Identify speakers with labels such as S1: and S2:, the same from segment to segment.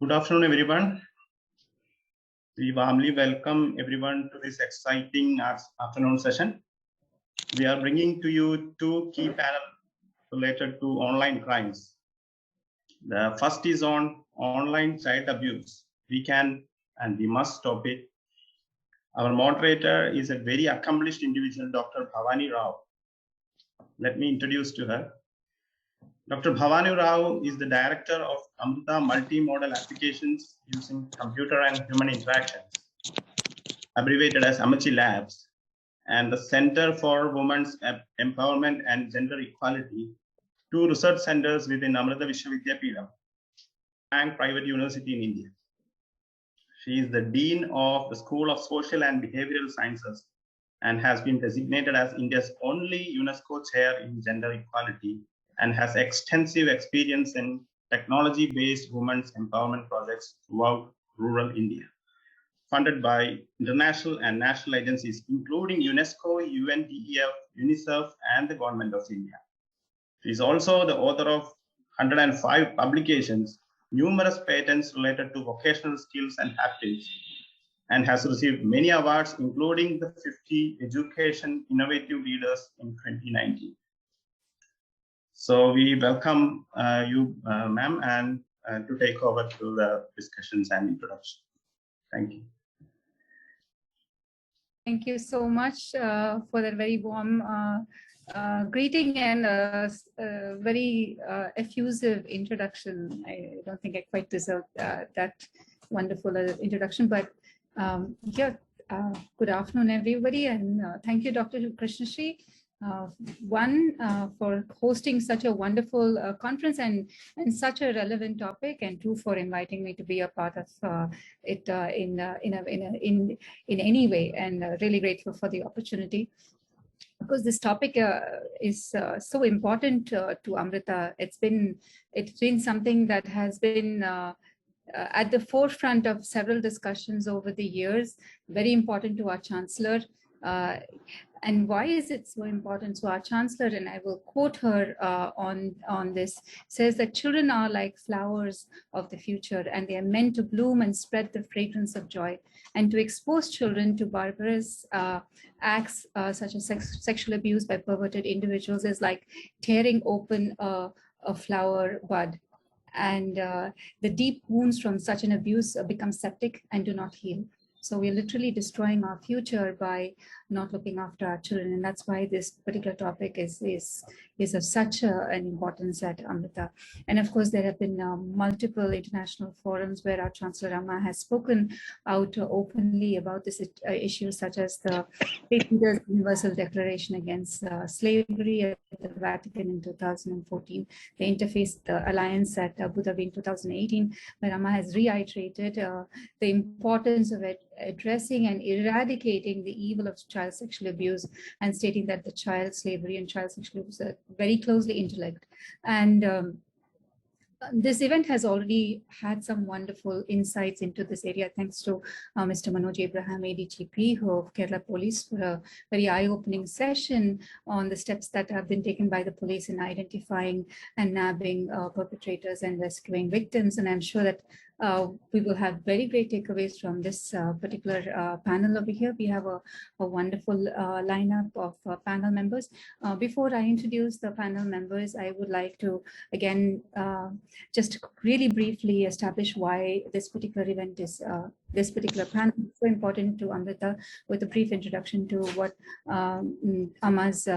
S1: Good afternoon, everyone. We warmly welcome everyone to this exciting afternoon session. We are bringing to you two key panels related to online crimes. The first is on online child abuse. We can and we must stop it. Our moderator is a very accomplished individual, Dr. Bhavani Rao. Let me introduce to her. Dr. Bhavani Rao is the director of Amrita Multimodal Applications using computer and human interactions, abbreviated as Amachi Labs, and the Center for Women's Empowerment and Gender Equality, two research centers within Amrita Vishwavidyapeetham and private university in India. She is the Dean of the School of Social and Behavioral Sciences and has been designated as India's only UNESCO chair in gender equality and has extensive experience in technology-based women's empowerment projects throughout rural India, funded by international and national agencies, including UNESCO, UNDEF, UNICEF, and the Government of India. She is also the author of 105 publications, numerous patents related to vocational skills and haptics, and has received many awards, including the 50 Education Innovative Leaders in 2019. So we welcome you, ma'am, and to take over to the discussions and introduction. Thank you.
S2: Thank you so much for that very warm greeting and very effusive introduction. I don't think I quite deserved that wonderful introduction, but good afternoon, everybody, and thank you, Dr. Krishnashree. For hosting such a wonderful conference and such a relevant topic, and two, for inviting me to be a part of it in any way, and really grateful for the opportunity, because this topic is so important to Amrita. It's been something that has been at the forefront of several discussions over the years, very important to our Chancellor. And why is it so important? So our Chancellor, and I will quote her on this, says that children are like flowers of the future, and they are meant to bloom and spread the fragrance of joy. And to expose children to barbarous acts such as sexual abuse by perverted individuals is like tearing open a flower bud. And the deep wounds from such an abuse become septic and do not heal. So we're literally destroying our future by not looking after our children, and that's why this particular topic is of such an importance at Amrita. And of course, there have been multiple international forums where our Chancellor Amma has spoken out openly about this issue, such as the State Leaders Universal Declaration Against Slavery at the Vatican in 2014, the Interfaith Alliance at Abu Dhabi in 2018, where Amma has reiterated the importance of addressing and eradicating the evil of child sexual abuse, and stating that the child slavery and child sexual abuse are very closely interlinked. And this event has already had some wonderful insights into this area, thanks to Mr. Manoj Abraham, ADGP of Kerala Police, for a very eye-opening session on the steps that have been taken by the police in identifying and nabbing perpetrators and rescuing victims. And I'm sure that we will have very great takeaways from this particular panel over here. We have a wonderful lineup of panel members. Before I introduce the panel members, I would like to again just really briefly establish why this particular event is, this particular panel is so important to Amrita, with a brief introduction to what Amma's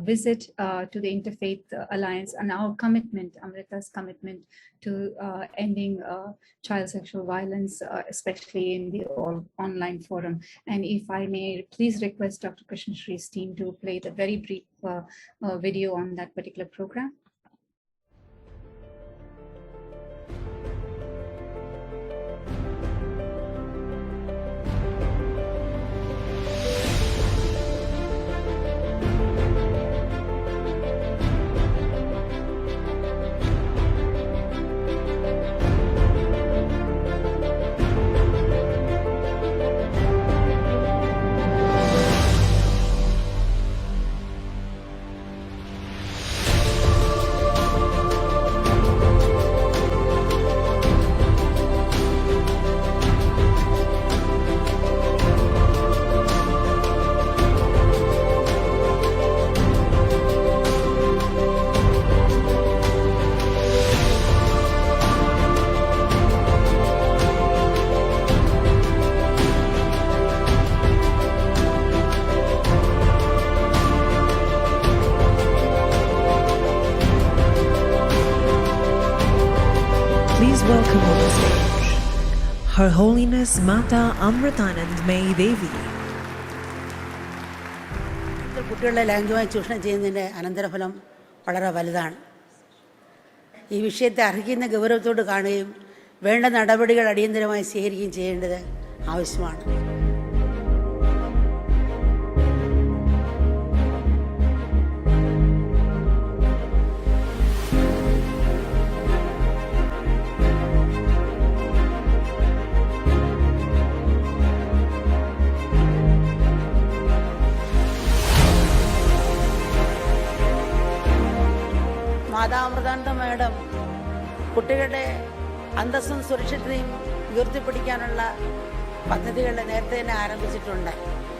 S2: visit to the Interfaith Alliance and our commitment, Amrita's commitment to ending child sexual violence, especially in the online forum. And if I may please request Dr. Krishnashree's team to play the very brief video on that particular program.
S3: welcome on the stage Her Holiness Mata Amritanand May Devi.
S4: കുട്ടികളുടെ language ചൂഷണം ചെയ്യുന്നതിൻ്റെ അനന്തരഫലം വളരെ വലുതാണ്. ഈ വിഷയത്തെ അർഹിക്കുന്ന ഗൗരവത്തോട് കാണുകയും വേണ്ട നടപടികൾ അടിയന്തരമായി സ്വീകരിക്കുകയും ചെയ്യേണ്ടത് ആവശ്യമാണ്. മാതാമൃതാനന്ദ മാഡം കുട്ടികളുടെ അന്തസ്സും സുരക്ഷിതയും ഉയർത്തിപ്പിടിക്കാനുള്ള പദ്ധതികൾ നേരത്തെ തന്നെ ആരംഭിച്ചിട്ടുണ്ട്.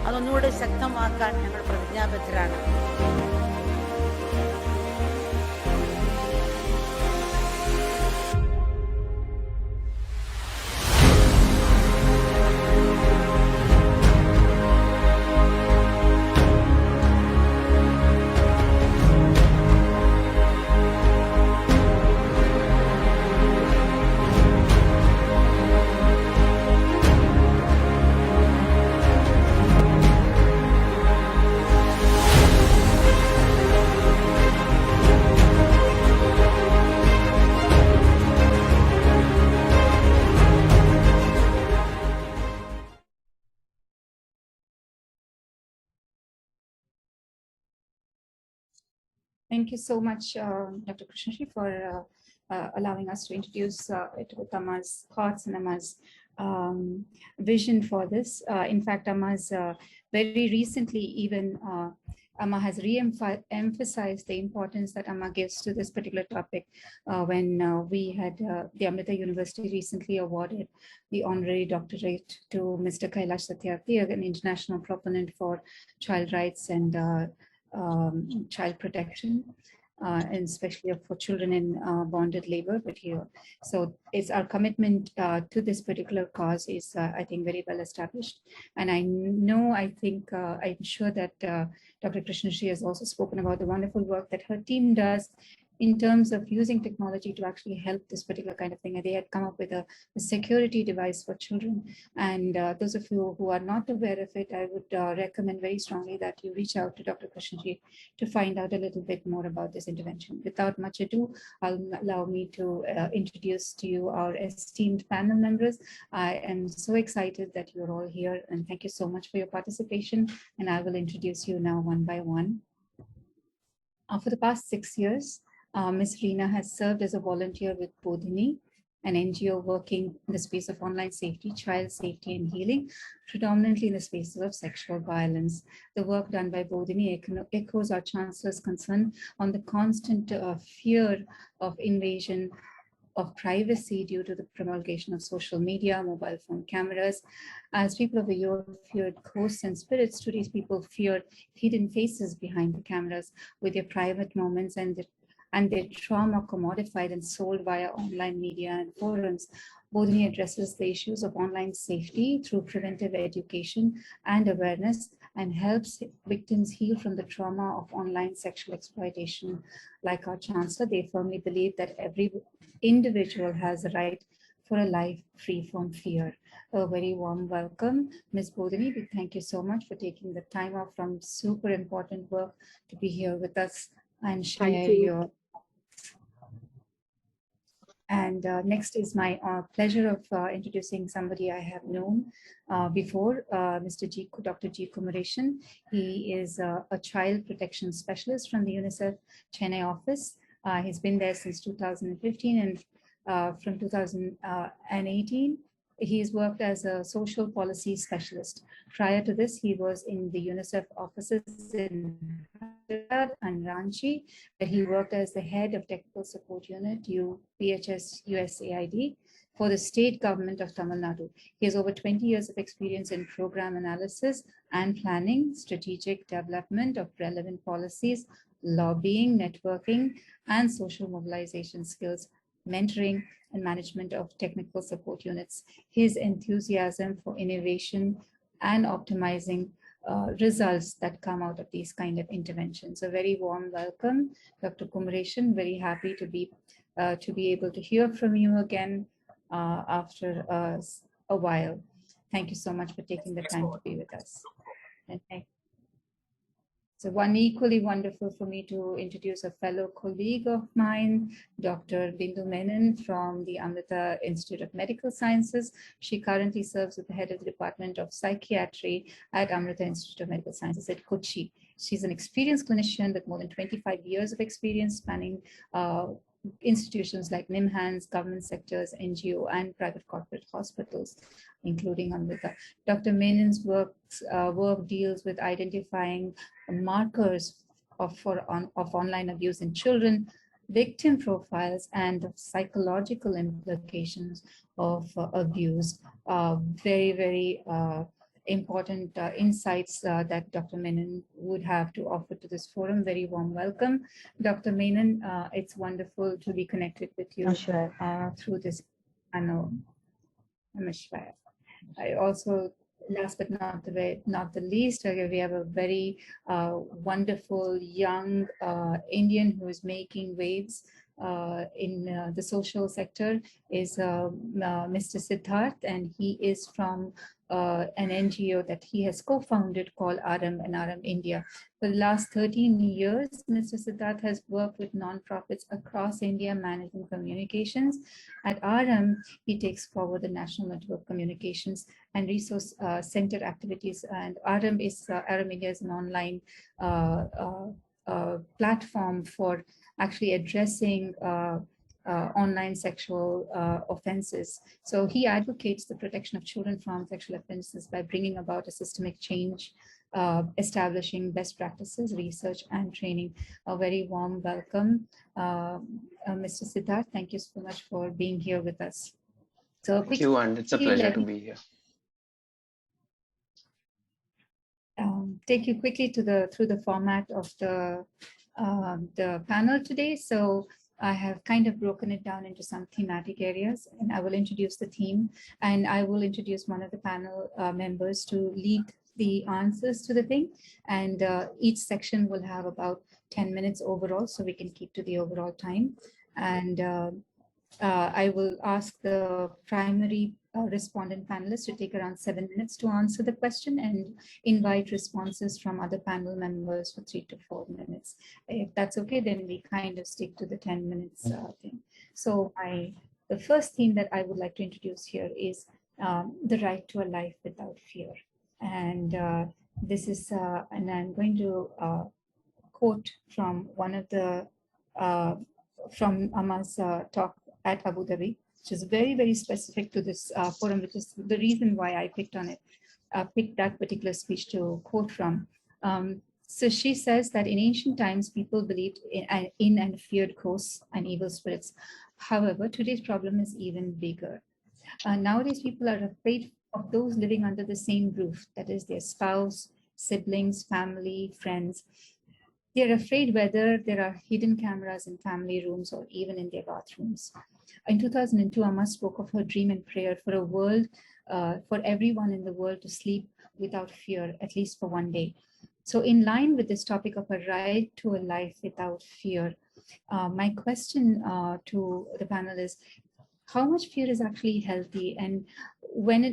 S4: അതൊന്നുകൂടി ശക്തമാക്കാൻ ഞങ്ങൾ പ്രതിജ്ഞാബദ്ധരാണ്.
S2: Thank you so much, Dr. Krishnashri, for allowing us to introduce it with Amma's thoughts and Amma's vision for this. In fact, Amma's very recently even Amma has re-emphasized the importance that Amma gives to this particular topic when we had the Amrita University recently awarded the honorary doctorate to Mr. Kailash Satyarthi, an international proponent for child rights and child protection, and especially for children in bonded labor. But here, so it's our commitment to this particular cause is, I think, very well established. And I'm sure that Dr. Krishnashri has also spoken about the wonderful work that her team does in terms of using technology to actually help this particular kind of thing. And they had come up with a security device for children. And those of you who are not aware of it, I would recommend very strongly that you reach out to Dr. Krishnashri to find out a little bit more about this intervention. Without much ado, allow me to introduce to you our esteemed panel members. I am so excited that you're all here, and thank you so much for your participation. And I will introduce you now one by one. For the past 6 years, Ms. Reena has served as a volunteer with Bodhini, an NGO working in the space of online safety, child safety and healing, predominantly in the spaces of sexual violence. The work done by Bodhini echoes our Chancellor's concern on the constant fear of invasion of privacy due to the promulgation of social media, mobile phone cameras. As people of the yore feared ghosts and spirits, today's people feared hidden faces behind the cameras with their private moments and their trauma commodified and sold via online media and forums. Bodhini addresses the issues of online safety through preventive education and awareness and helps victims heal from the trauma of online sexual exploitation. Like our Chancellor, they firmly believe that every individual has a right for a life free from fear. A very warm welcome, Ms. Bodhini. We thank you so much for taking the time off from super important work to be here with us and share your. And next is my pleasure of introducing somebody I have known before, Dr. G. Kumareshan. He is a child protection specialist from the UNICEF Chennai office. He's been there since 2015, and from 2018, he's worked as a social policy specialist. Prior to this, he was in the UNICEF offices in Hyderabad and Ranchi, where he worked as the head of technical support unit, UPHS USAID, for the state government of Tamil Nadu. He has over 20 years of experience in program analysis and planning, strategic development of relevant policies, lobbying, networking, and social mobilization skills, mentoring, and management of technical support units. His enthusiasm for innovation and optimizing results that come out of these kind of interventions. A very warm welcome, Dr. Kumareshan. Very happy to be able to hear from you again after a while. Thank you so much for taking the time to be with us. And so one equally wonderful for me to introduce a fellow colleague of mine, Dr. Bindu Menon from the Amrita Institute of Medical Sciences. She currently serves as the head of the Department of Psychiatry at Amrita Institute of Medical Sciences at Kochi. She's an experienced clinician with more than 25 years of experience spanning institutions like NIMHANS, government sectors, NGO, and private corporate hospitals, including Amrita. Dr. Menon's work deals with identifying markers of online abuse in children, victim profiles, and psychological implications of abuse. Very, very important insights that Dr. Menon would have to offer to this forum. Very warm welcome. Dr. Menon, it's wonderful to be connected with you through this panel. Namaskar. I also, last but not the least, we have a very wonderful young Indian who is making waves in the social sector, is Mr. Siddharth, and he is from an NGO that he has co-founded called RM and RM India. For the last 13 years, Mr. Siddharth has worked with nonprofits across India managing communications. At RM, he takes forward the National Network Communications and Resource Center activities. And RM India is an online platform for actually addressing online sexual offenses. So he advocates the protection of children from sexual offenses by bringing about a systemic change, establishing best practices, research, and training. A very warm welcome, Mr. Siddharth. Thank you so much for being here with us. So
S5: thank you, and it's a pleasure to be here.
S2: Take you quickly through the format of the panel today. So I have kind of broken it down into some thematic areas, and I will introduce the theme, and I will introduce one of the panel members to lead the answers to the thing. And each section will have about 10 minutes overall, so we can keep to the overall time. And I will ask the primary respondent panelists to take around 7 minutes to answer the question and invite responses from other panel members for 3 to 4 minutes. If that's okay, then we kind of stick to the 10 minutes thing. So the first theme that I would like to introduce here is the right to a life without fear. And this is, and I'm going to quote from one of the, from Amma's talk at Abu Dhabi, which is very, very specific to this forum, which is the reason why I picked that particular speech to quote from. So she says that in ancient times, people believed in and feared ghosts and evil spirits. However, today's problem is even bigger. Nowadays, people are afraid of those living under the same roof, that is their spouse, siblings, family, friends. They're afraid whether there are hidden cameras in family rooms or even in their bathrooms. In 2002, Amma spoke of her dream and prayer for a world, for everyone in the world to sleep without fear, at least for one day. So in line with this topic of a right to a life without fear, my question to the panel is, how much fear is actually healthy? And when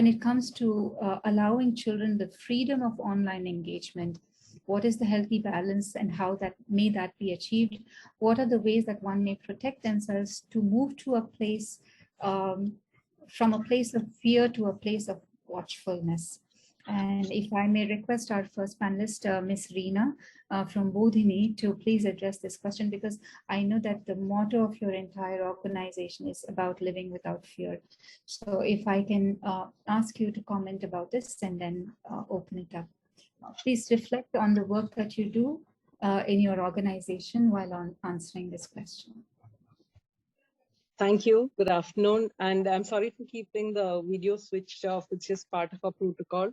S2: it comes to allowing children the freedom of online engagement, what is the healthy balance and how may that be achieved? What are the ways that one may protect themselves to move to a place, from a place of fear to a place of watchfulness? And if I may request our first panelist, Ms. Reena from Bodhini, to please address this question, because I know that the motto of your entire organization is about living without fear. So if I can ask you to comment about this and then open it up. Please reflect on the work that you do in your organization while answering this question.
S6: Thank you. Good afternoon. And I'm sorry for keeping the video switched off. It's just part of our protocol.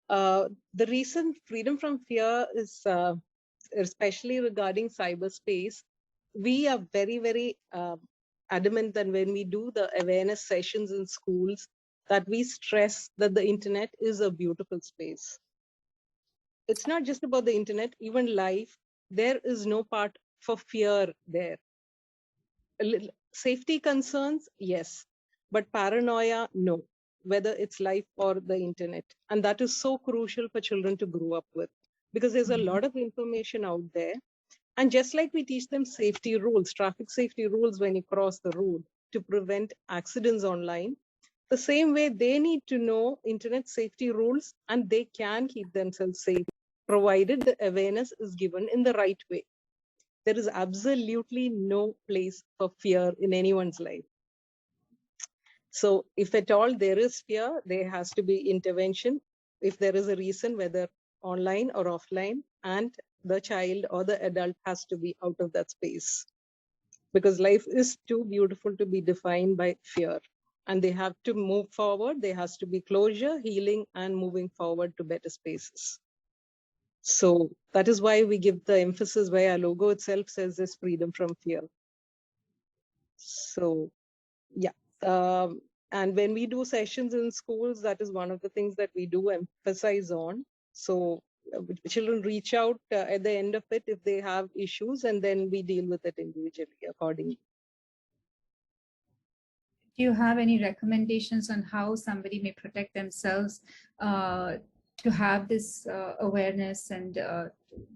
S6: The recent freedom from fear is especially regarding cyberspace. We are very, very adamant that when we do the awareness sessions in schools, that we stress that the internet is a beautiful space. It's not just about the internet, even life, there is no part for fear there. Safety concerns, yes, but paranoia, no, whether it's life or the internet. And that is so crucial for children to grow up with, because there's a lot of information out there. And just like we teach them safety rules, traffic safety rules when you cross the road to prevent accidents online, the same way they need to know internet safety rules, and they can keep themselves safe, provided the awareness is given in the right way. There is absolutely no place for fear in anyone's life. So if at all there is fear, there has to be intervention. If there is a reason, whether online or offline, and the child or the adult has to be out of that space. Because life is too beautiful to be defined by fear. And they have to move forward. There has to be closure, healing, and moving forward to better spaces. So that is why we give the emphasis, why our logo itself says this freedom from fear. So, yeah. And when we do sessions in schools, that is one of the things that we do emphasize on. So children reach out at the end of it if they have issues, and then we deal with it individually accordingly.
S2: Do you have any recommendations on how somebody may protect themselves to have this awareness? And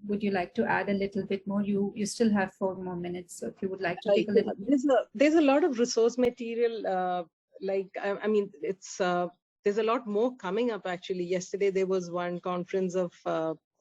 S2: would you like to add a little bit more? You still have 4 more minutes, so if you would like to take a little.
S6: There's a lot of resource material. I mean, it's there's a lot more coming up. Actually, yesterday there was one conference of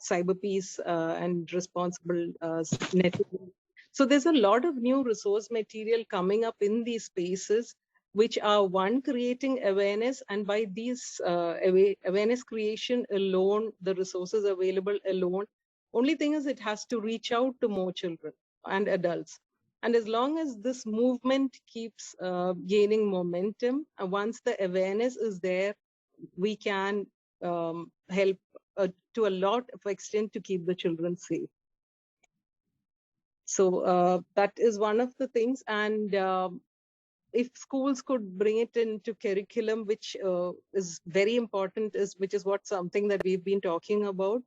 S6: cyber peace and responsible networking. So there's a lot of new resource material coming up in these spaces, which are one, creating awareness, and by these awareness creation alone, the resources available alone, only thing is it has to reach out to more children and adults. And as long as this movement keeps gaining momentum, once the awareness is there, we can help to a lot of extent to keep the children safe. So that is one of the things. And if schools could bring it into curriculum, which is very important, which is something that we've been talking about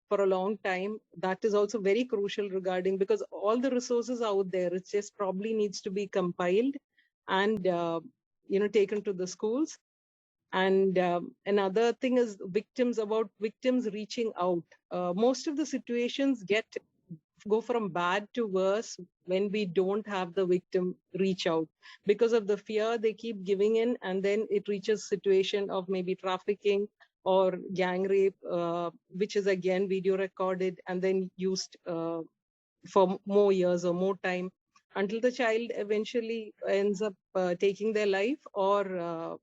S6: for a long time, that is also very crucial regarding, because all the resources out there, it just probably needs to be compiled and taken to the schools. And another thing is victims reaching out. Most of the situations go from bad to worse when we don't have the victim reach out. Because of the fear, they keep giving in, and then it reaches situation of maybe trafficking or gang rape, which is again video recorded and then used for more years or more time, until the child eventually ends up taking their life, or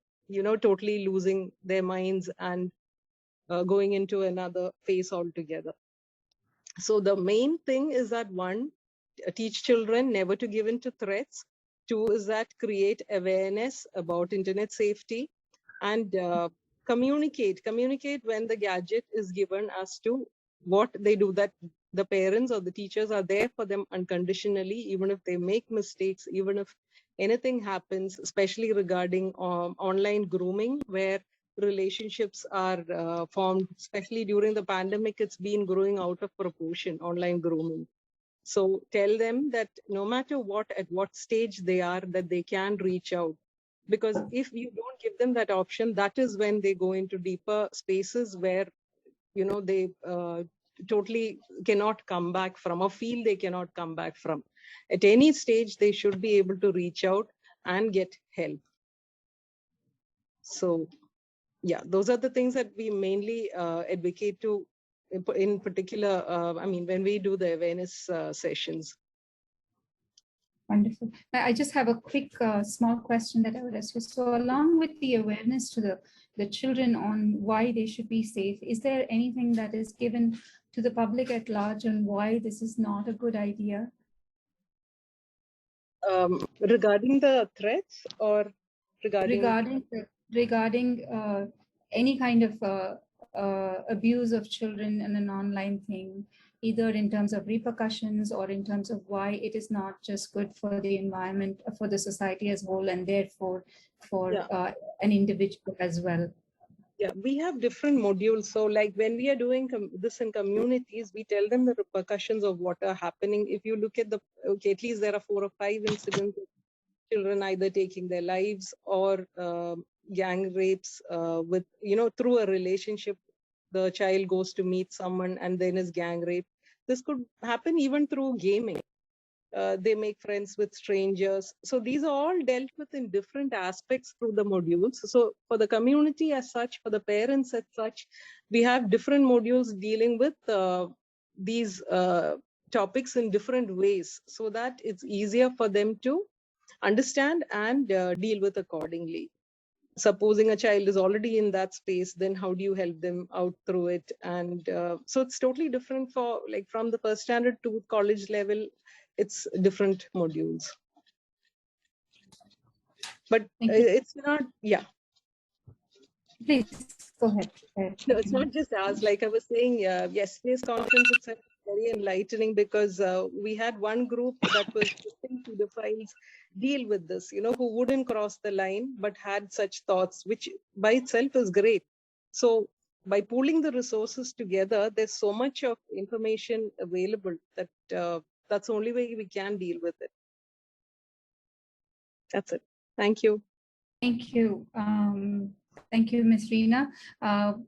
S6: totally losing their minds and going into another phase altogether. So the main thing is that, one, teach children never to give in to threats. 2 is that create awareness about internet safety, and communicate when the gadget is given as to what they do, that the parents or the teachers are there for them unconditionally, even if they make mistakes, even if anything happens, especially regarding online grooming, where relationships are formed, especially during the pandemic. It's been growing out of proportion, online grooming. So tell them that no matter what, at what stage they are, that they can reach out. Because if you don't give them that option, that is when they go into deeper spaces where, they totally cannot come back from, or feel they cannot come back from. At any stage, they should be able to reach out and get help. So, yeah, those are the things that we mainly advocate to, in particular, when we do the awareness sessions.
S2: Wonderful. I just have a quick small question that I would ask you. So along with the awareness to the children on why they should be safe, is there anything that is given to the public at large on why this is not a good idea?
S6: Regarding the threats, or
S2: regarding any kind of abuse of children in an online thing, either in terms of repercussions or in terms of why it is not just good for the environment, for the society as a whole, and therefore for an individual as well.
S6: Yeah, we have different modules. So like when we are doing this in communities, we tell them the repercussions of what are happening. If you look at at least there are 4 or 5 incidents children either taking their lives or gang rapes with, through a relationship. The child goes to meet someone and then is gang raped. This could happen even through gaming. They make friends with strangers. So these are all dealt with in different aspects through the modules. So for the community as such, for the parents as such, we have different modules dealing with these topics in different ways so that it's easier for them to understand and deal with accordingly. Supposing a child is already in that space, then how do you help them out through it? And so it's totally different for from the first standard to college level, it's different modules. But it's not, yeah.
S2: Please go ahead.
S6: No, it's not just us. Like I was saying, yesterday's conference itself was very enlightening because we had one group that was listening to the files deal with this, who wouldn't cross the line but had such thoughts, which by itself is great. So by pooling the resources together, there's so much of information available that that's the only way we can deal with it. That's it. Thank you.
S2: Thank you. Thank you, Ms. Reena.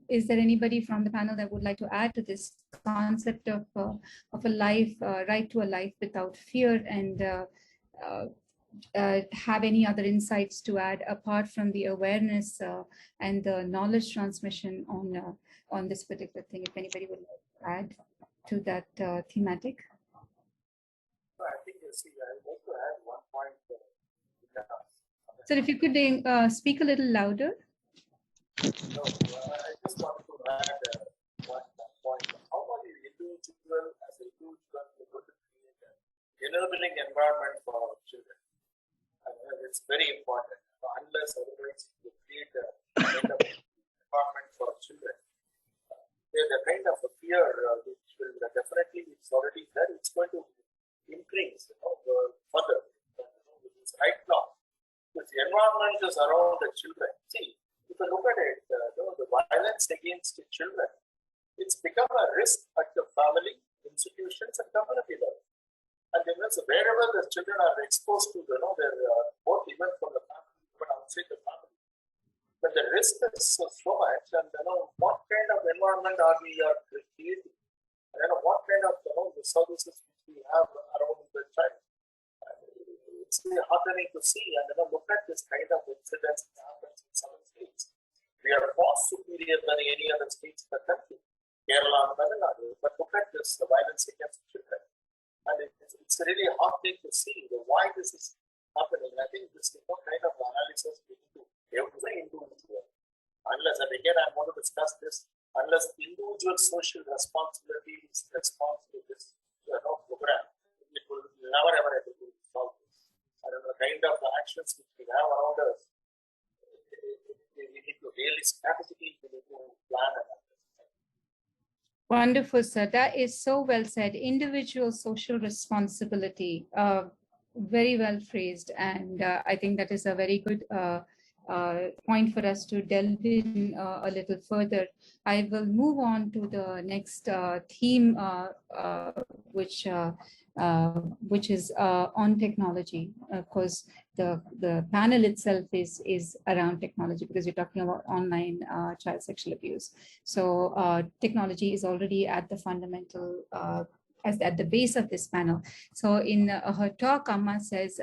S2: Is there anybody from the panel that would like to add to this concept of a life, right to a life without fear, and have any other insights to add apart from the awareness and the knowledge transmission on this particular thing? If anybody would like to add to that thematic.
S7: I think I want to add one point.
S2: So if you could speak a little louder.
S7: No, I just wanted to add one point. How about the individual as a individual to create an enabling environment for children? It's very important. Unless otherwise you create a kind of environment for children, there's a kind of a fear which will definitely, it's already there, it's going to increase further. Which is right now. If the environment is around the children, see, if you look at it, the violence against the children, it's become a risk at the family, institutions, and community level. And wherever the children are exposed to, their both even from the family, but outside the family, but the risk is so much. And what kind of environment are we creating? And what kind of the services we have around the child? It's heartening to see and look at this kind of incidents that happens in some states. We are far superior than any other states in the country, Kerala and Tamil Nadu. But look at this, the violence against children. And it's really heartening to see why this is happening. I think this kind of analysis we need to every individual. Unless, and again, I want to discuss this, unless individual social responsibility is response to this program, it will never ever able to solve this. And the kind of actions which we have around us, we need to really strategically plan and
S2: Wonderful, sir. That is so well said. Individual social responsibility, very well phrased. And I think that is a very good point for us to delve in a little further. I will move on to the next theme, which is on technology. Of course, the panel itself is around technology because we're talking about online child sexual abuse. So technology is already at the fundamental, at the base of this panel. So in her talk, Amma says,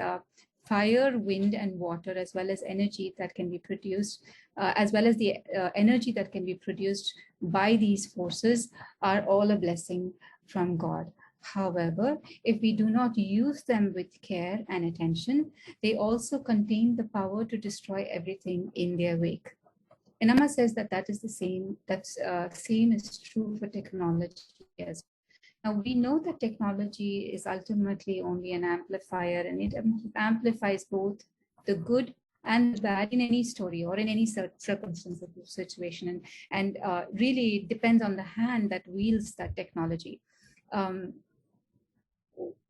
S2: fire, wind, and water, as well as energy that can be produced, as well as the energy that can be produced by these forces, are all a blessing from God. However, if we do not use them with care and attention, they also contain the power to destroy everything in their wake. And Amma says that is the same. Same is true for technology as well. Now, we know that technology is ultimately only an amplifier, and it amplifies both the good and the bad in any story or in any circumstance of the situation, and really depends on the hand that wields that technology.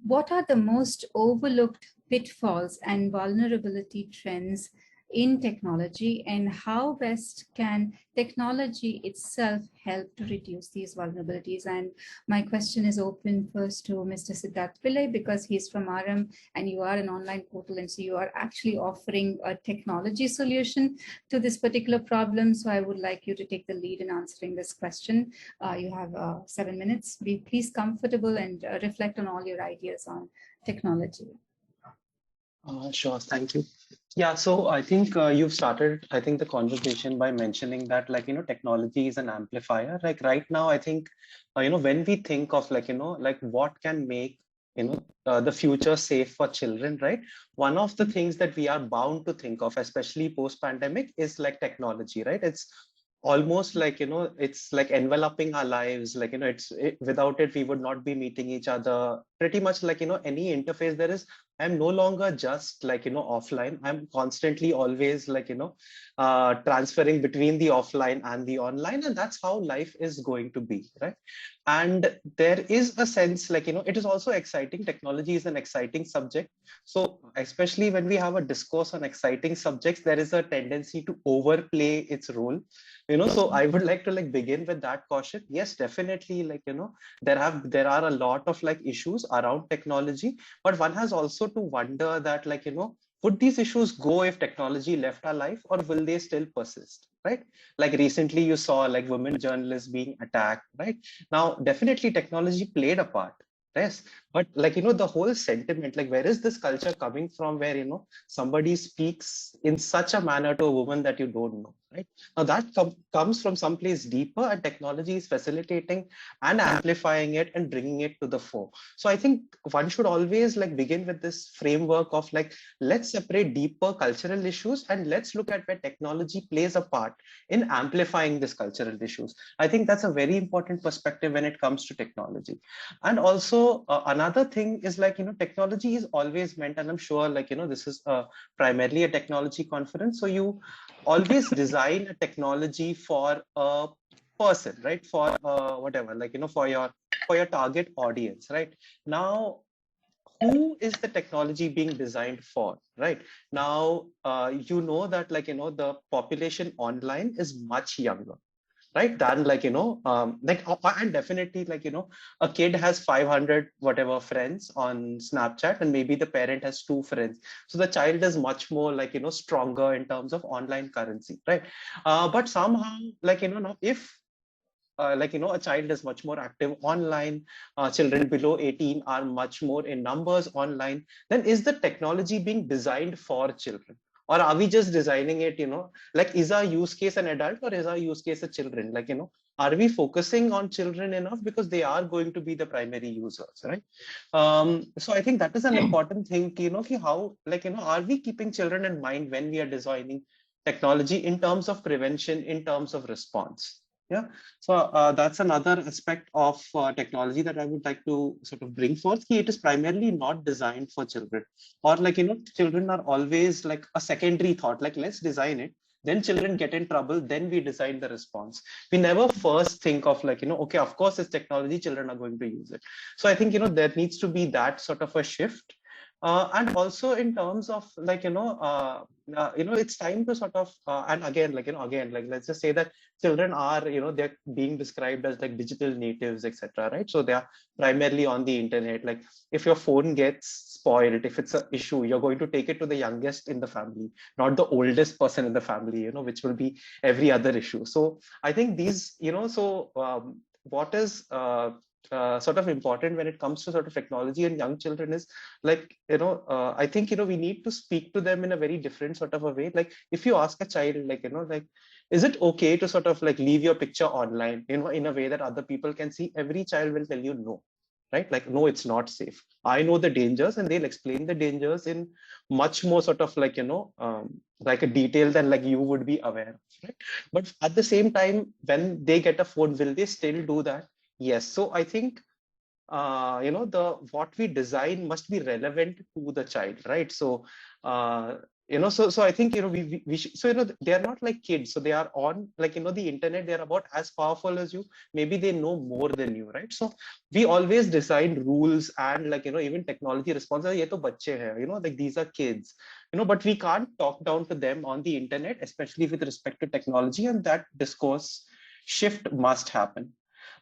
S2: What are the most overlooked pitfalls and vulnerability trends in technology, and how best can technology itself help to reduce these vulnerabilities? And my question is open first to Mr. Siddharth Pillai, because he's from RM and you are an online portal, and so you are actually offering a technology solution to this particular problem. So I would like you to take the lead in answering this question. You have 7 minutes. Be please comfortable and reflect on all your ideas on technology.
S8: Sure, thank you. Yeah, so I think you've started, I think, the conversation by mentioning that, like, technology is an amplifier. Like right now, I think, when we think of like what can make, the future safe for children, right? One of the things that we are bound to think of, especially post-pandemic, is like technology, right? It's almost like, it's like enveloping our lives. Like, without it, we would not be meeting each other. Pretty much like, any interface there is, I'm no longer just like, offline. I'm constantly always like, transferring between the offline and the online. And that's how life is going to be, right? And there is a sense like, it is also exciting. Technology is an exciting subject. So especially when we have a discourse on exciting subjects, there is a tendency to overplay its role. So I would like to like begin with that caution. Yes, definitely, like, there are a lot of like issues around technology, but one has also to wonder that, like, would these issues go if technology left our life, or will they still persist, right? Like recently you saw like women journalists being attacked, right? Now, definitely technology played a part. Yes, but like, the whole sentiment, like where is this culture coming from where, somebody speaks in such a manner to a woman that you don't know, right? Now that comes from someplace deeper, and technology is facilitating and amplifying it and bringing it to the fore. So I think one should always like begin with this framework of like, let's separate deeper cultural issues and let's look at where technology plays a part in amplifying these cultural issues. I think that's a very important perspective when it comes to technology. And also another thing is like, technology is always meant, and I'm sure like, this is primarily a technology conference. So you always design a technology for a person, right? For whatever, like, for your target audience, right? Now, who is the technology being designed for, right? Now, that like, the population online is much younger, right? Than like, and definitely like, a kid has 500 whatever friends on Snapchat, and maybe the parent has 2 friends. So the child is much more like, stronger in terms of online currency, right? But somehow like, now if a child is much more active online, children below 18 are much more in numbers online, then is the technology being designed for children? Or are we just designing it, like, is our use case an adult or is our use case a children? Like, are we focusing on children enough, because they are going to be the primary users, right? So I think that is an important thing, how, like, are we keeping children in mind when we are designing technology in terms of prevention, in terms of response? Yeah, so that's another aspect of technology that I would like to sort of bring forth. It is primarily not designed for children, or like, children are always like a secondary thought, like, let's design it, then children get in trouble, then we design the response. We never first think of like, okay, of course it's technology, children are going to use it. So I think, there needs to be that sort of a shift. And also in terms of like, it's time to sort of, and again, like, let's just say that children are, they're being described as like digital natives, etc. Right? So they are primarily on the internet. Like if your phone gets spoiled, if it's an issue, you're going to take it to the youngest in the family, not the oldest person in the family, which will be every other issue. So I think these, what is sort of important when it comes to sort of technology and young children is like, I think, we need to speak to them in a very different sort of a way. Like if you ask a child, like, like, is it okay to sort of like leave your picture online, in a way that other people can see? Every child will tell you no, right? Like, no, it's not safe. I know the dangers, and they'll explain the dangers in much more sort of like, like a detail than like you would be aware of, right? But at the same time, when they get a phone, will they still do that? Yes. So I think, what we design must be relevant to the child, right? So So I think, we should, so, they're not like kids. So they are on, like, the internet, they're about as powerful as you. Maybe they know more than you, right? So we always design rules and, like, even technology responses. Ye to bacche hai, like these are kids, but we can't talk down to them on the internet, especially with respect to technology, and that discourse shift must happen.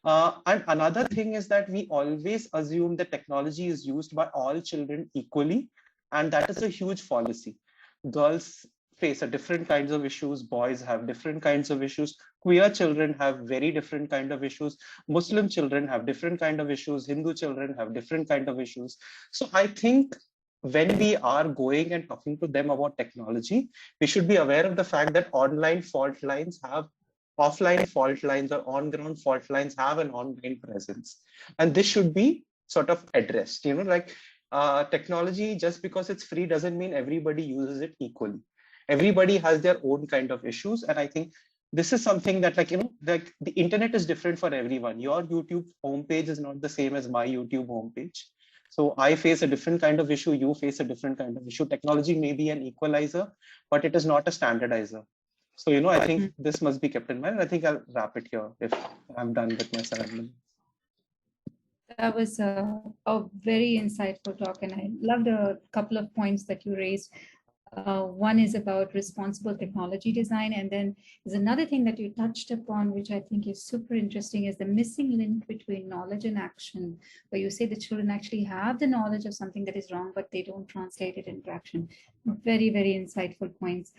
S8: And another thing is that we always assume that technology is used by all children equally, and that is a huge fallacy. Girls face a different kinds of issues, boys have different kinds of issues, queer children have very different kind of issues, Muslim children have different kind of issues, Hindu children have different kind of issues. So I think when we are going and talking to them about technology, we should be aware of the fact that online fault lines have offline fault lines, or on-ground fault lines have an online presence, and this should be sort of addressed. Like, technology, just because it's free doesn't mean everybody uses it equally. Everybody has their own kind of issues, and I think this is something that, like, like the internet is different for everyone. Your YouTube homepage is not the same as my YouTube homepage. So I face a different kind of issue, you face a different kind of issue. Technology may be an equalizer, but it is not a standardizer. So, I think this must be kept in mind. I think I'll wrap it here if I'm done with my segment.
S2: That was a very insightful talk, and I loved a couple of points that you raised. One is about responsible technology design, and then there's another thing that you touched upon, which I think is super interesting, is the missing link between knowledge and action, where you say the children actually have the knowledge of something that is wrong, but they don't translate it into action. Very, very insightful points.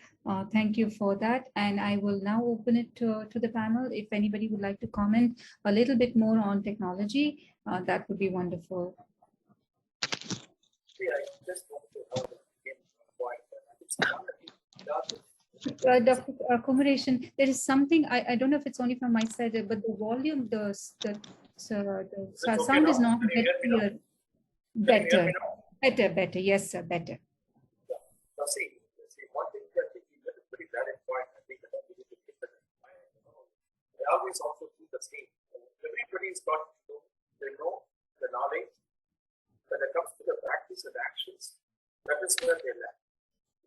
S2: Thank you for that. And I will now open it to the panel. If anybody would like to comment a little bit more on technology, that would be wonderful.
S7: Yeah, I just want to have
S2: Dr. Kumaresan, there is something, I don't know if it's only from my side, but the volume, the sound is not clear. Better. Yes, sir, better.
S7: Yeah. Now, see, one thing that I think is a pretty valid point. I think that we need to keep that in mind. I always also do the same. Everybody's got, they know the knowledge. When it comes to the practice and actions, that is where they lack.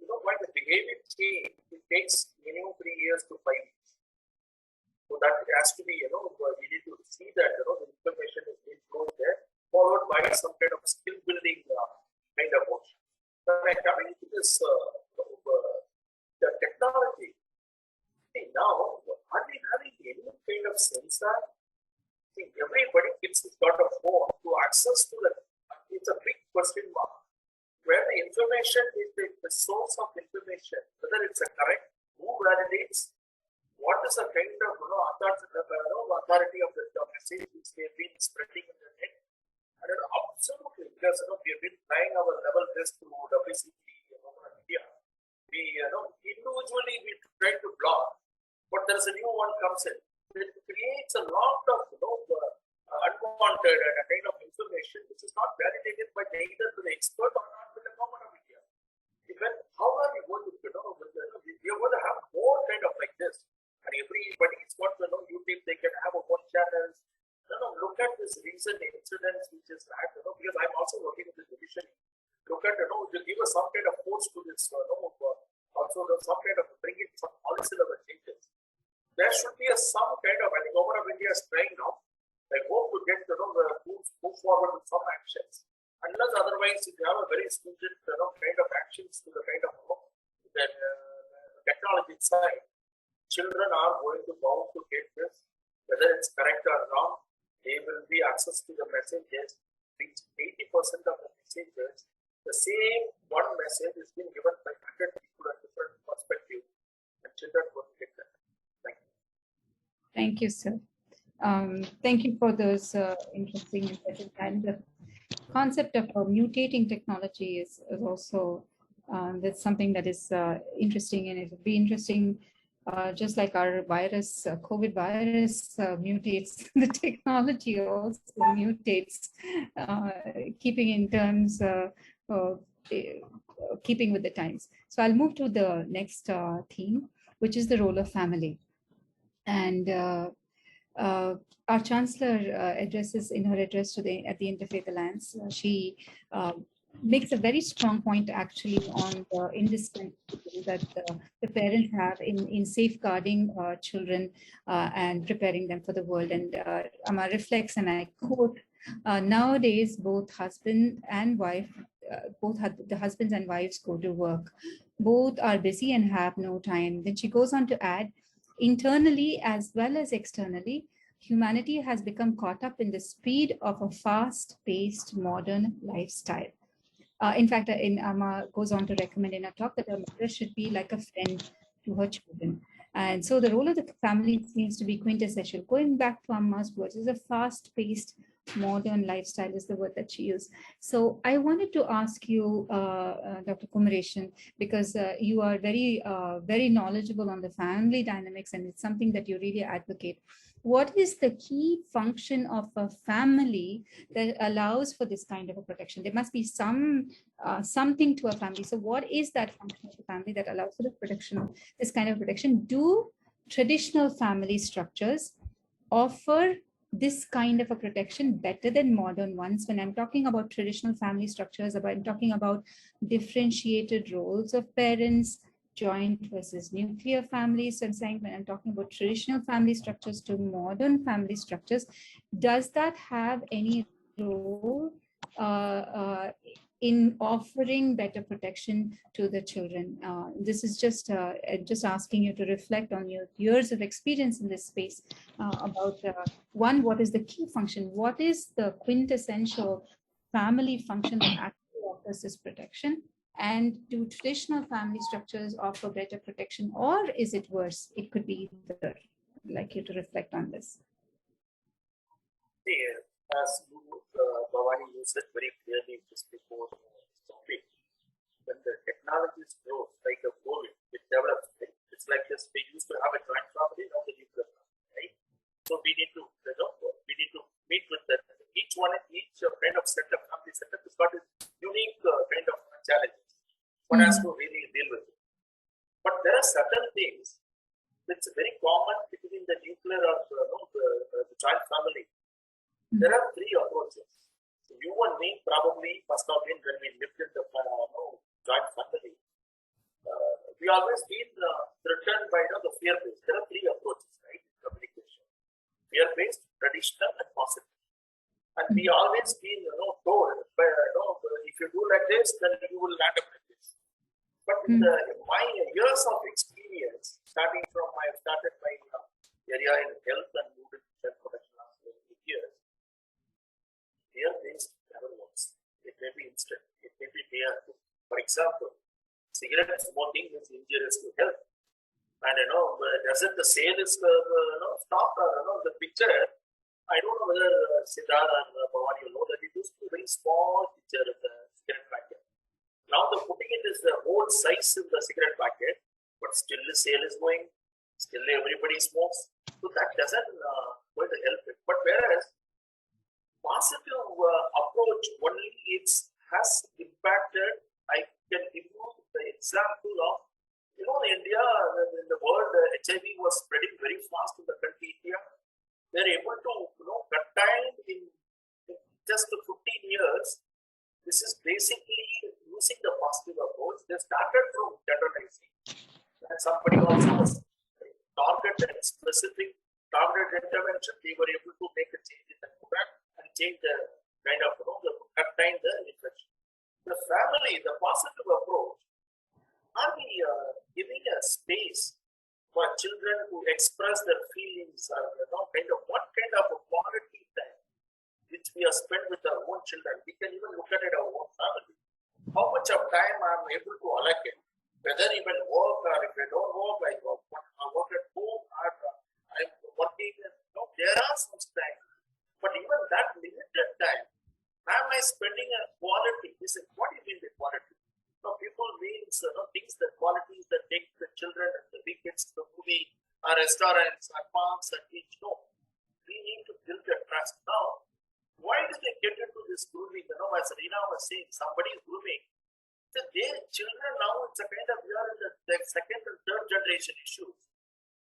S7: Why the behavior change, it takes minimum 3 years to 5 years. So that has to be, we need to see that, the information is being flowing there, followed by some kind of skill building kind of motion. When I come into this, the technology, now, are we having any kind of sensor? See, everybody has got a phone to access to that. It's a big question mark. Where the information is the source of information, whether it's a correct, who validates, what is the kind of authority of the message which they have been spreading in the net. And absolutely, because we have been trying our level best through WCT India. We individually we try to block, but there's a new one comes in. It creates a lot of unwanted and a kind of information which is not validated by either to the expert or not with the government of India. Even how are we going to, we are going to have more kind of like this, and everybody's got YouTube, they can have a one channel. Look at this recent incidents which is that, because I'm also working with the division. Look at, to give us some kind of force to this, also some kind of bringing some policy level changes. There should be some kind of, I think government of India is trying now. I hope to get move forward with some actions. Unless otherwise, if you have a very stringent kind of actions to the kind of that technology side, children are going to bound to get this, whether it's correct or wrong. They will be access to the messages. Reach 80% of the messages. The same one message is being given by 100 people at different perspectives, and children will get that. Thank you.
S2: Thank you, sir. Thank you for those interesting insights. And the concept of mutating technology is also that's something that is interesting, and it would be interesting, just like our virus, COVID virus mutates, the technology also mutates, keeping in terms keeping with the times. So I'll move to the next theme, which is the role of family. And our chancellor addresses in her address to at the Interfaith Alliance, she makes a very strong point actually on the indispensable that the parents have in safeguarding children and preparing them for the world. And Amma reflects, and I quote, nowadays both husband and wife, the husbands and wives go to work. Both are busy and have no time. Then she goes on to add, internally as well as externally, humanity has become caught up in the speed of a fast-paced modern lifestyle. In fact, Amma goes on to recommend in a talk that a mother should be like a friend to her children. And so the role of the family seems to be quintessential. Going back to Amma's words, is a fast-paced modern lifestyle is the word that she used. So I wanted to ask you, Dr. Kumareshan, because you are very knowledgeable on the family dynamics, and it's something that you really advocate. What is the key function of a family that allows for this kind of a protection? There must be something to a family. So what is that function of the family that allows for the protection of this kind of protection? Do traditional family structures offer this kind of a protection better than modern ones? When I'm talking about traditional family structures, I'm talking about differentiated roles of parents, joint versus nuclear families. So I'm saying when I'm talking about traditional family structures to modern family structures, does that have any role in offering better protection to the children? This is just asking you to reflect on your years of experience in this space about one, what is the key function? What is the quintessential family function that actually offers this protection? And do traditional family structures offer better protection, or is it worse? It could be either. I'd like you to reflect on this.
S7: As Bhavani used it very clearly just before this topic, when the technologies grow, like a COVID, it develops. Right? It's like this: we used to have a joint family, now the nuclear family, right? So we need to, meet with that. Each kind of setup, family setup, has got its unique kind of challenges. One has to really deal with it. But there are certain things which are very common between the nuclear or the joint family. There are three approaches. So you and me probably must have been when we lived in the joint family. We always been threatened by the fear-based. There are three approaches, right, in communication: fear-based, traditional, and positive. And we always been told, if you do like this, then you will land up like this. But in my years of experience, started my area in health and moved into health protection last 8 years. Fear-based never works. It may be instant. It may be near. For example, cigarette smoking is injurious to health. And doesn't the sale is stopped or the picture? I don't know whether Siddharth or Bhavani will know that it used to be a very small picture of the cigarette packet. Now they're putting it as the whole size in the cigarette packet, but still the sale is going, still everybody smokes. So that doesn't going to help it. But whereas positive approach only has impacted. I can give you the example of, in India, in the world, HIV was spreading very fast in the country India. They're able to contain in just 15 years. This is basically using the positive approach. They started from generalizing, and somebody also was targeted specific targeted intervention. They were able to make a change in the program and change the kind of contain the infection. The family, the positive approach, are we giving a space for children to express their feelings, or what kind of a quality time which we have spent with our own children? We can even look at it our own family. How much of time I'm able to allocate, whether even work or if I don't work, I work at home, or I'm working. There are some time, but even that limited time, am I spending a quality? What do you mean by quality? People means things that qualities that take the children and the weekends to the movie, or restaurants, or parks, and beach. No, we need to build a trust. Now, why do they get into this grooming? As Reena was saying, somebody is grooming. So their children now, it's a kind of, we are in the second and third generation issues.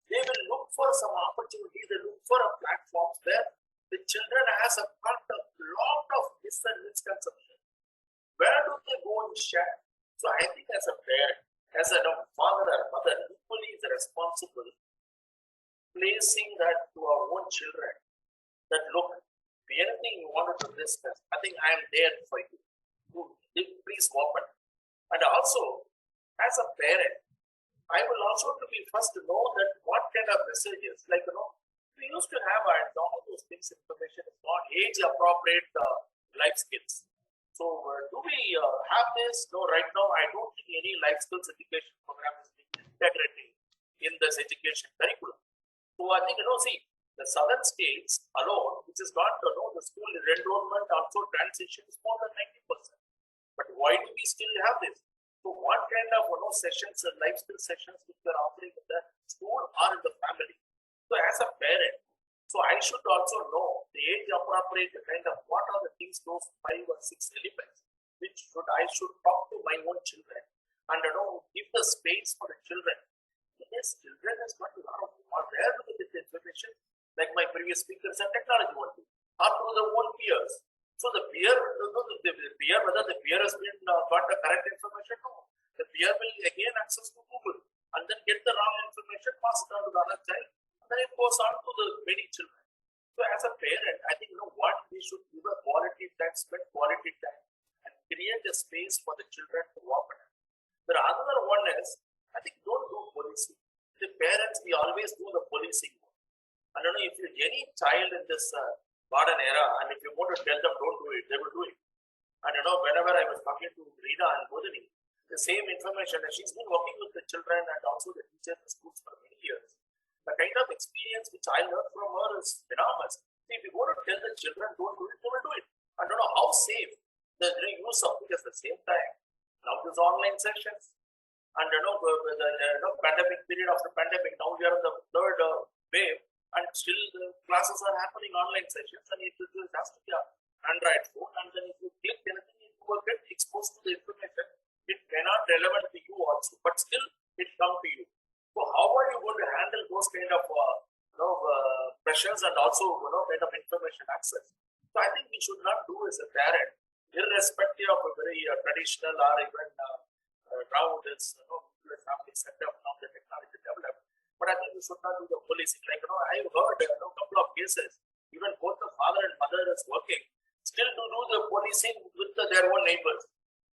S7: They will look for some opportunity. They look for a platform where the children has a part of lot of mis and misconception. Where do to share. So I think as a parent, as a father or mother, equally is responsible placing that to our own children. That look, anything you wanted to discuss, I think I am there for you. Please open. And also, as a parent, I will also to be first to know that what kind of messages, like, we used to have all those things, information is not age appropriate life skills. So do we have this? No, right now, I don't think any life skills education program is being integrated in this education curriculum. So I think, see, the southern states alone, which is not, the school enrollment also transition is more than 90%. But why do we still have this? So what kind of sessions and life skill sessions which we are offering in the school or in the family? So as a parent, so I should also know the age appropriate kind of what are the things, those 5 or 6 elements, which I should talk to my own children and give the space for the children. Yes, children has got a lot of where do they get the information? Like my previous speakers and technology only, or through their own peers. So the peer, whether the peer has been got the correct information, no. The peer will again access to Google and then get the wrong information, pass it on to the other child, and then it goes on to the many children. So as a parent, I think what we should give a quality time, spend quality time, and create a space for the children to walk in. The other one is, I think don't do policing. The parents, we always do the policing. I don't know if you any child in this modern era, and if you want to tell them don't do it, they will do it. And whenever I was talking to Rita and Bodhini, the same information, and she's been working with the children and also the teachers in schools for many years. The kind of experience which I learned from her is enormous. If you want to tell the children don't do it, they will do it. I don't know how safe the use of it at the same time. Now there's online sessions, and the pandemic period after pandemic, now we are in the third wave. And still the classes are happening online sessions, and it has to be an Android phone, and then if you click anything, it will get exposed to the information. It may not relevant to you also, but still it come to you. So how are you going to handle those kind of pressures and also kind of information access? So I think we should not do as a parent, irrespective of a very traditional or even now this family setup, now the technology developed. But I think we should not do the policing. Like, I've heard a couple of cases, even both the father and mother is working, still to do the policing with their own neighbors.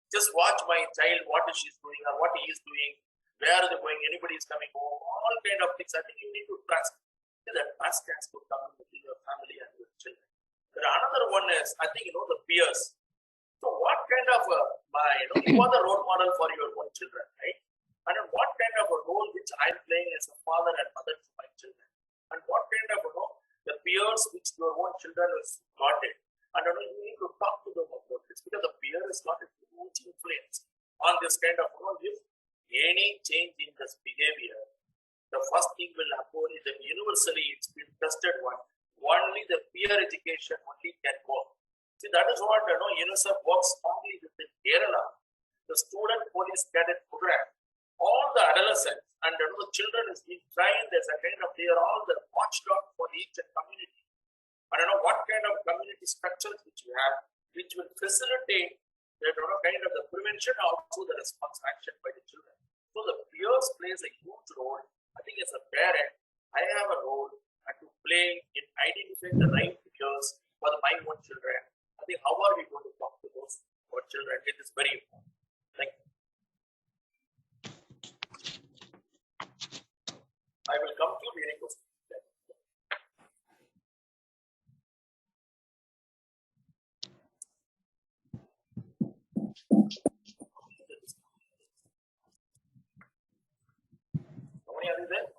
S7: Just watch my child, what is she doing or what he is doing, where are they going, anybody is coming home, all kind of things. I think you need to trust. That trust has to come between your family and your children. But another one is, I think, the peers. So what kind of, you are the role model for your own children, right? And what kind of a role which I'm playing as a father and mother to my children, and what kind of the peers which your own children has got it, and you need to talk to them about this, because the peer has got a huge influence on this kind of if any change in this behavior, the first thing will happen is that universally it's been tested one. Only the peer education only can work. See, that is what UNICEF works strongly with in Kerala, the student police cadet program. All the adolescents and the children is being trained as a kind of, they are all the watchdog for each community. I don't know what kind of community structures which you have, which will facilitate the kind of the prevention, also the response action by the children. So the peers plays a huge role. I think as a parent, I have a role to play in identifying the right peers for my own children. I think how are we going to talk to those our children? It is very important. Thank you. I will come to any question. How many are you there?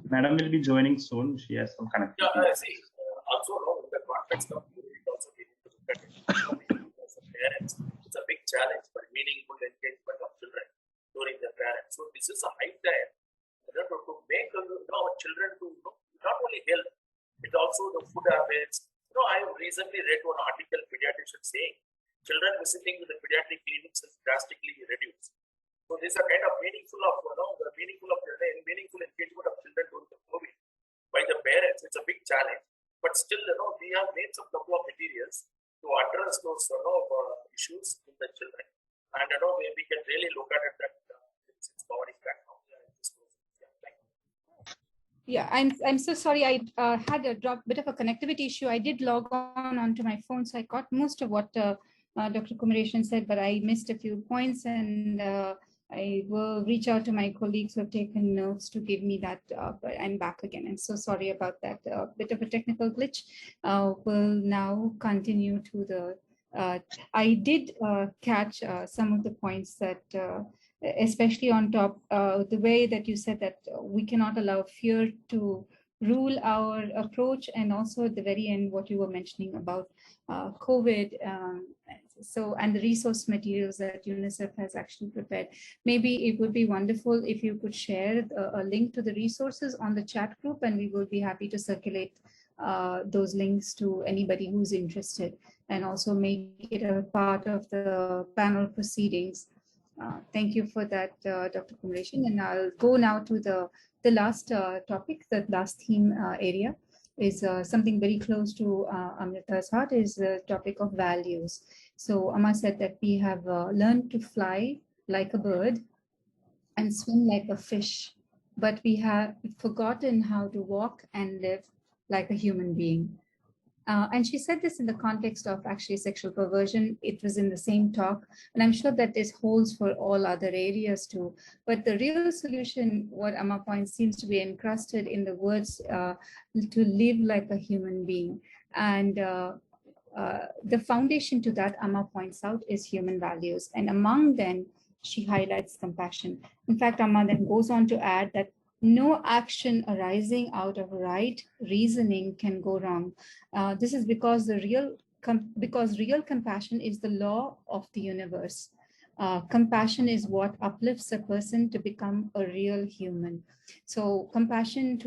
S1: Madam will be joining soon. She has some connectivity.
S7: Yeah, I see. Also, in the context of it also we need to look at it. As a parents, it's a big challenge for meaningful engagement of children during the parents. So this is a high time to make our children to not only health, it also the food habits. I recently read one article pediatrician saying children visiting the pediatric clinics is drastically reduced. So these are kind of meaningful engagement of children during the COVID by the parents. It's a big challenge, but still, we have made some couple of materials to address those issues in the children, and we can really look at it that it's Bhavani's background.
S2: Yeah, I'm so sorry. I had a bit of a connectivity issue. I did log on onto my phone, so I got most of what Dr. Kumareshan said, but I missed a few points, and I will reach out to my colleagues who have taken notes to give me that. But I'm back again. I'm so sorry about that. Bit of a technical glitch. We'll now continue to the. I did catch some of the points that. Especially on top, the way that you said that we cannot allow fear to rule our approach, and also at the very end, what you were mentioning about COVID, and the resource materials that UNICEF has actually prepared. Maybe it would be wonderful if you could share a link to the resources on the chat group, and we will be happy to circulate those links to anybody who's interested, and also make it a part of the panel proceedings. Thank you for that, Dr. Kumareshan. And I'll go now to the last topic, the last theme area is something very close to Amrita's heart, is the topic of values. So Amma said that we have learned to fly like a bird and swim like a fish, but we have forgotten how to walk and live like a human being. And she said this in the context of actually sexual perversion. It was in the same talk, and I'm sure that this holds for all other areas too. But the real solution, what Amma points, seems to be encrusted in the words to live like a human being. And the foundation to that, Amma points out, is human values. And among them, she highlights compassion. In fact, Amma then goes on to add that no action arising out of right reasoning can go wrong. This is because real compassion is the law of the universe. Compassion is what uplifts a person to become a real human. So compassion,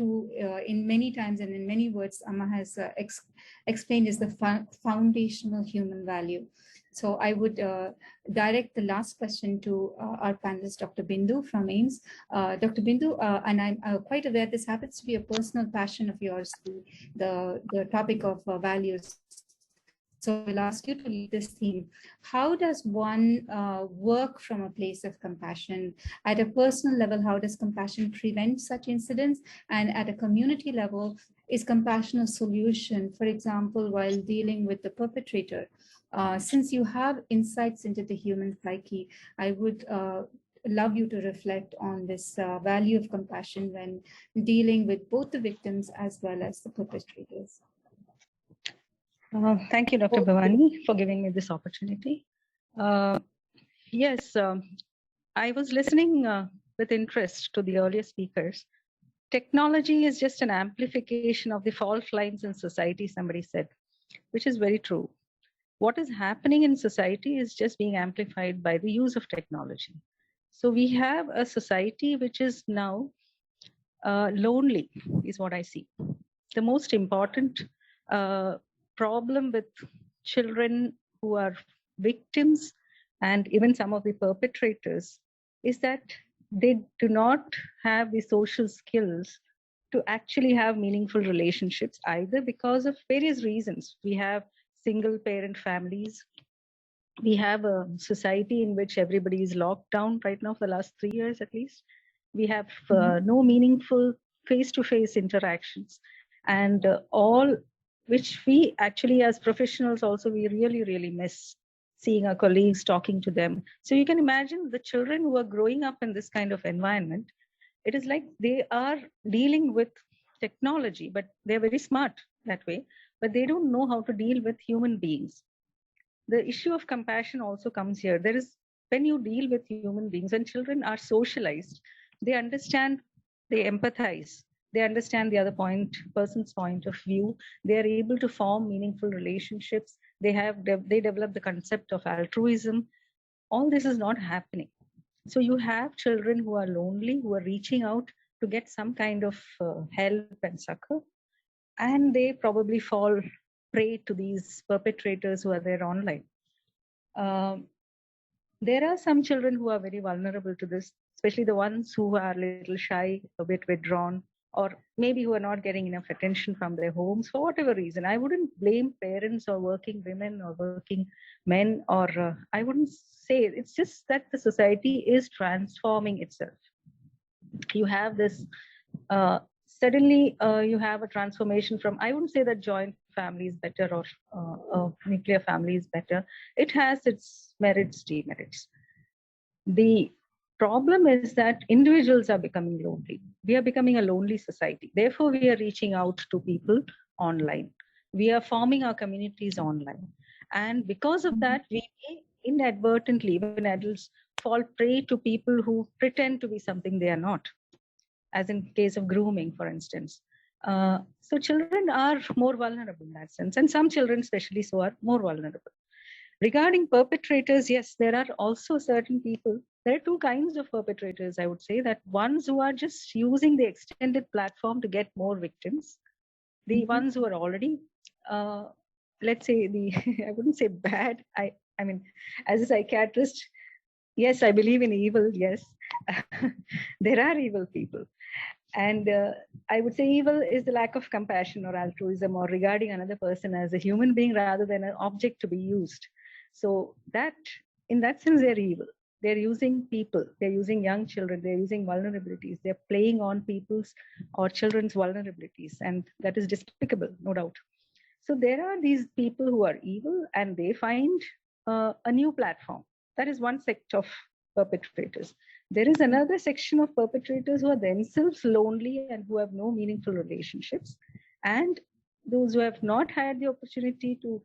S2: in many times and in many words, Amma has explained, is the foundational human value. So I would direct the last question to our panelist, Dr. Bindu from AIMS. Dr. Bindu, and I'm quite aware this happens to be a personal passion of yours, the topic of values. So I'll ask you to lead this theme. How does one work from a place of compassion? At a personal level, how does compassion prevent such incidents? And at a community level, is compassion a solution? For example, while dealing with the perpetrator, since you have insights into the human psyche, I would love you to reflect on this value of compassion when dealing with both the victims as well as the perpetrators.
S9: Thank you, Dr. Bhavani, for giving me this opportunity. Yes, I was listening with interest to the earlier speakers. Technology is just an amplification of the fault lines in society, somebody said, which is very true. What is happening in society is just being amplified by the use of technology. So we have a society which is now lonely, is what I see. The most important problem with children who are victims and even some of the perpetrators is that they do not have the social skills to actually have meaningful relationships, either because of various reasons. We have single parent families. We have a society in which everybody is locked down right now for the last 3 years at least. We have no meaningful face-to-face interactions, and all which we actually as professionals also, we really, really miss seeing our colleagues, talking to them. So you can imagine the children who are growing up in this kind of environment, it is like they are dealing with technology, but they're very smart that way, but they don't know how to deal with human beings. The issue of compassion also comes here. There is, when you deal with human beings, when children are socialized, they understand, they empathize, they understand the other person's point of view. They are able to form meaningful relationships. They develop the concept of altruism. All this is not happening. So you have children who are lonely, who are reaching out to get some kind of help and succor, and they probably fall prey to these perpetrators who are there online. There are some children who are very vulnerable to this, especially the ones who are a little shy, a bit withdrawn, or maybe who are not getting enough attention from their homes for whatever reason. I wouldn't blame parents or working women or working men, or I wouldn't say, it's just that the society is transforming itself. You have this, suddenly you have a transformation from, I wouldn't say that joint family is better or nuclear family is better. It has its merits, demerits. The problem is that individuals are becoming lonely. We are becoming a lonely society. Therefore, we are reaching out to people online. We are forming our communities online. And because of that, we inadvertently, even adults, fall prey to people who pretend to be something they are not, as in case of grooming, for instance. So children are more vulnerable in that sense. And some children, especially so, are more vulnerable. Regarding perpetrators, yes, there are also certain people. There are two kinds of perpetrators, I would say, that ones who are just using the extended platform to get more victims. The ones who are already, let's say, I wouldn't say bad. I mean, as a psychiatrist, yes, I believe in evil, yes. There are evil people. And I would say evil is the lack of compassion or altruism or regarding another person as a human being rather than an object to be used. So that, in that sense, they're evil. They're using people, they're using young children, they're using vulnerabilities, they're playing on people's or children's vulnerabilities, and that is despicable, no doubt. So there are these people who are evil and they find a new platform. That is one sect of perpetrators. There is another section of perpetrators who are themselves lonely and who have no meaningful relationships, and those who have not had the opportunity to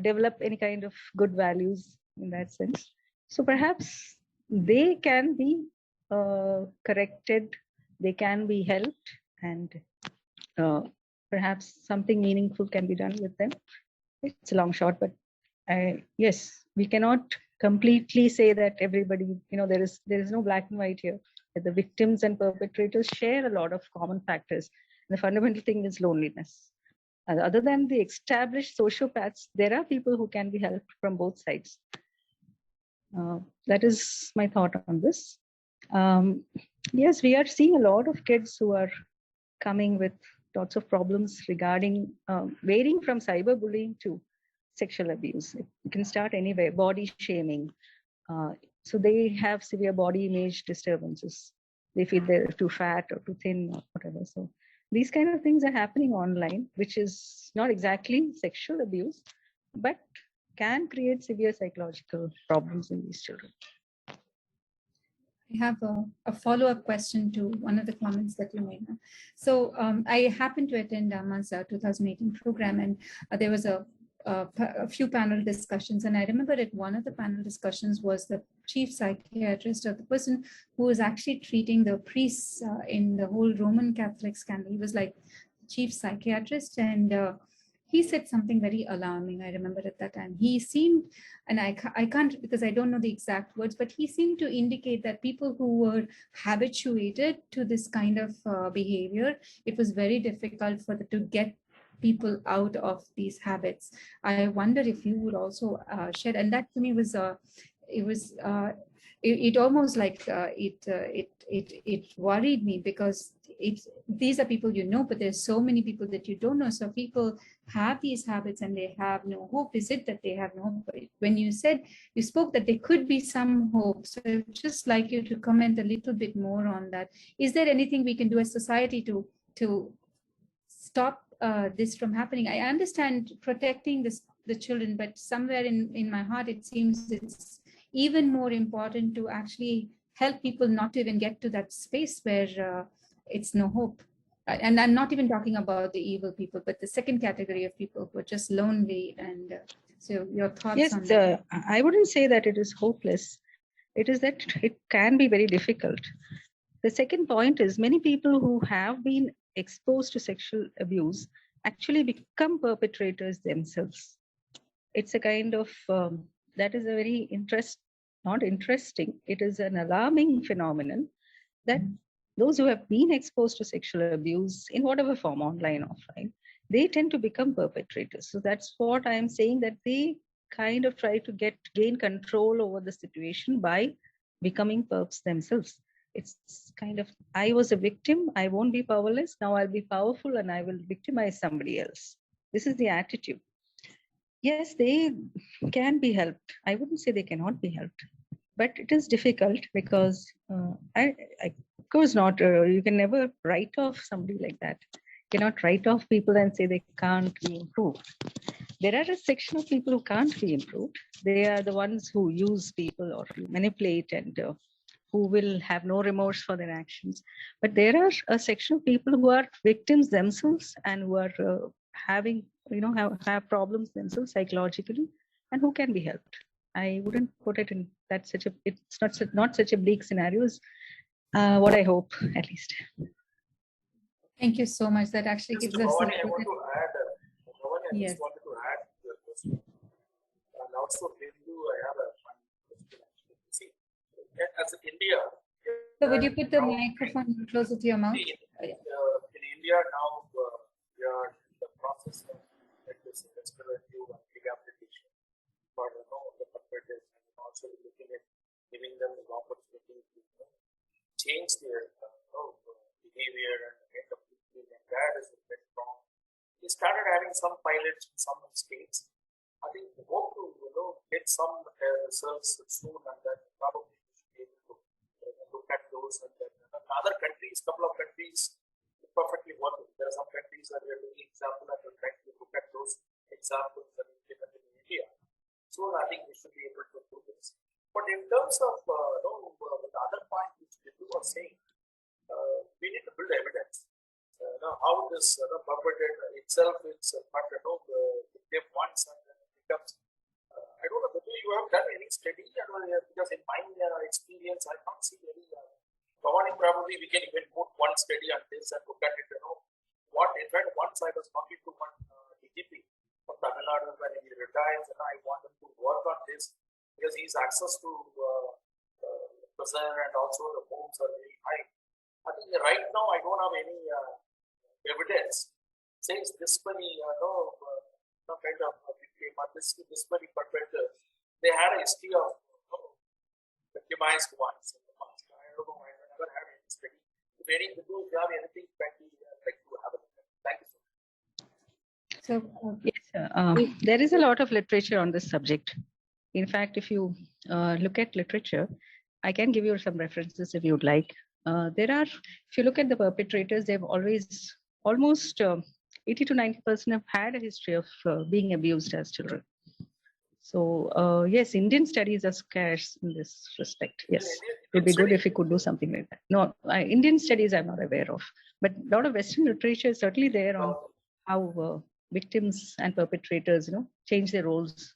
S9: develop any kind of good values in that sense. So perhaps they can be corrected, they can be helped, and perhaps something meaningful can be done with them. It's a long shot, but yes, we cannot completely say that everybody, there is no black and white here. That the victims and perpetrators share a lot of common factors. And the fundamental thing is loneliness. Other than the established sociopaths, there are people who can be helped from both sides. That is my thought on this. Yes, we are seeing a lot of kids who are coming with lots of problems regarding varying from cyberbullying to sexual abuse. It can start anywhere, body shaming. So they have severe body image disturbances. They feel they're too fat or too thin or whatever. So these kind of things are happening online, which is not exactly sexual abuse, but can create severe psychological problems in these children.
S2: I have a follow-up question to one of the comments that you made. So I happened to attend Amma's 2018 program, and there was a few panel discussions. And I remember that one of the panel discussions was the chief psychiatrist, or the person who was actually treating the priests in the whole Roman Catholic scandal. He was like chief psychiatrist, and he said something very alarming. I remember at that time. He seemed, and I can't, because I don't know the exact words, but he seemed to indicate that people who were habituated to this kind of behavior, it was very difficult for them to get people out of these habits. I wonder if you would also share, and that to me was it almost like it worried me, because these are people you know, but there's so many people that you don't know. So people have these habits and they have no hope. Is it that they have no hope? When you spoke that there could be some hope, so I'd just like you to comment a little bit more on that. Is there anything we can do as society to stop this from happening? I understand protecting the children, but somewhere in my heart, it seems it's even more important to actually help people not to even get to that space where it's no hope. And I'm not even talking about the evil people, but the second category of people who are just lonely. And so your thoughts on that?
S9: Yes, I wouldn't say that it is hopeless. It is that it can be very difficult. The second point is many people who have been exposed to sexual abuse actually become perpetrators themselves. It's a kind of, that is a very not interesting, it is an alarming phenomenon that those who have been exposed to sexual abuse in whatever form, online, offline, they tend to become perpetrators. So that's what I am saying, that they kind of try to gain control over the situation by becoming perps themselves. It's kind of, I was a victim, I won't be powerless, now I'll be powerful and I will victimize somebody else. This is the attitude. Yes, they can be helped. I wouldn't say they cannot be helped, but it is difficult because of course not, you can never write off somebody like that. You cannot write off people and say they can't be improved. There are a section of people who can't be improved. They are the ones who use people or manipulate and who will have no remorse for their actions. But there are a section of people who are victims themselves and who are having, have problems themselves psychologically and who can be helped. I wouldn't put it in that it's not such a bleak scenario as what I hope, at least.
S2: Thank you so much. That actually
S7: Mr.
S2: gives us.
S7: Bhavani, I want to add, Bhavani, I
S2: Yes.
S7: just wanted to add to your question. And also, Bindu, I have a fun question actually. See, as India.
S2: So would you put the microphone closer to your mouth?
S7: In India now, we are in the process of this restorative and rehabilitation for the perpetrators, and also looking at giving them the opportunity to change their behavior and end up thinking, and that is very strong. We started having some pilots in some states. I think we hope to get some results soon, and then probably we should be able to look at those. And then other countries, couple of countries, perfectly working. There are some countries that we are taking example and we're trying to look at those examples that we implemented in India. So I think we should be able to do this. But in terms of the other point which Bindu was saying, we need to build evidence. How this perpetrator itself is victim once and then it becomes. I don't know whether you have done any study, because in my experience, I can't see any. Probably we can even put one study on this and look at it. What in fact, once I was talking to one DGP from Tamil Nadu when he retires, and I want him to work on this because his access to prison and also the homes are very high. I think right now I don't have any evidence since this many kind of victim or this many perpetrators, they had a history of victimized ones in the past. I don't know. I never had any study. If you have anything, frankly, like to have a look at. Thank you so much.
S2: So
S9: yes, there is a lot of literature on this subject. In fact, if you look at literature, I can give you some references if you'd like. If you look at the perpetrators, they've always, almost 80 to 90% have had a history of being abused as children. So yes, Indian studies are scarce in this respect. Yes, it would be good if we could do something like that. No, Indian studies I'm not aware of, but a lot of Western literature is certainly there on how victims and perpetrators, change their roles.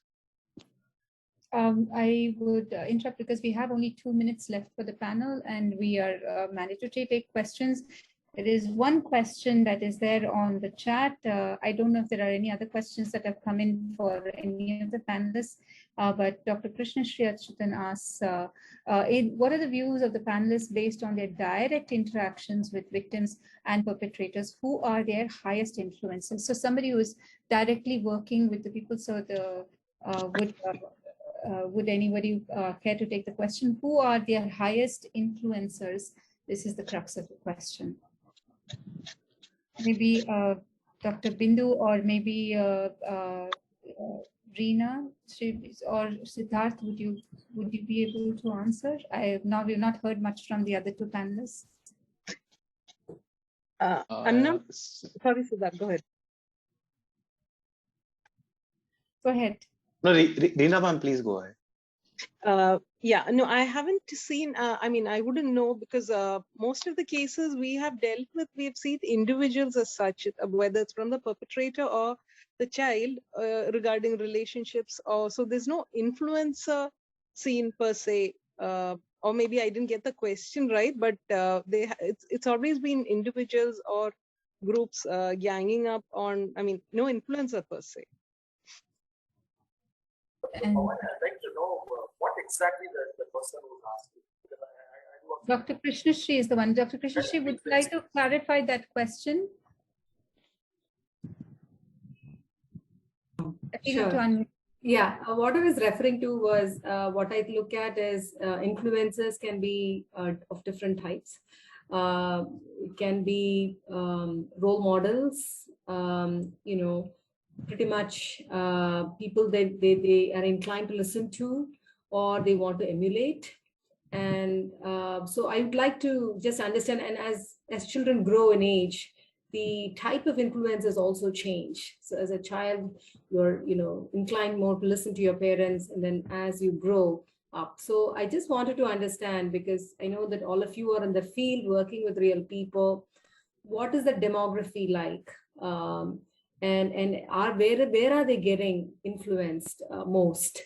S2: I would interrupt because we have only 2 minutes left for the panel and we are managed to take questions. There is one question that is there on the chat. I don't know if there are any other questions that have come in for any of the panelists, but Dr. Krishna Sri Achyutan asks, what are the views of the panelists based on their direct interactions with victims and perpetrators? Who are their highest influences? So somebody who is directly working with the people, so would anybody care to take the question? Who are their highest influencers? This is the crux of the question. Maybe Dr. Bindu or maybe Reena or Siddharth, would you be able to answer? We've not heard much from the other two panelists.
S6: I'm not sorry, Siddharth, go ahead.
S2: Go ahead.
S8: No, Reena ma'am, please go ahead.
S6: Yeah, no, I haven't seen, I mean, I wouldn't know because most of the cases we have dealt with, we have seen individuals as such, whether it's from the perpetrator or the child regarding relationships. So there's no influencer scene per se, or maybe I didn't get the question right, but it's always been individuals or groups ganging up on, I mean, no influencer per se.
S2: And
S7: I'd like to know what exactly the person was asking.
S2: Dr. Krishna Sri is the one. Dr. Krishna Sri, would you like to clarify that question?
S10: Sure. Yeah, what I was referring to was what I look at is influencers can be of different types. It can be role models, pretty much people that they are inclined to listen to or they want to emulate. And so I would like to just understand, and as children grow in age, the type of influences also change. So as a child, you're inclined more to listen to your parents, and then as you grow up. So I just wanted to understand, because I know that all of you are in the field working with real people. What is the demography like? And where are they getting influenced most?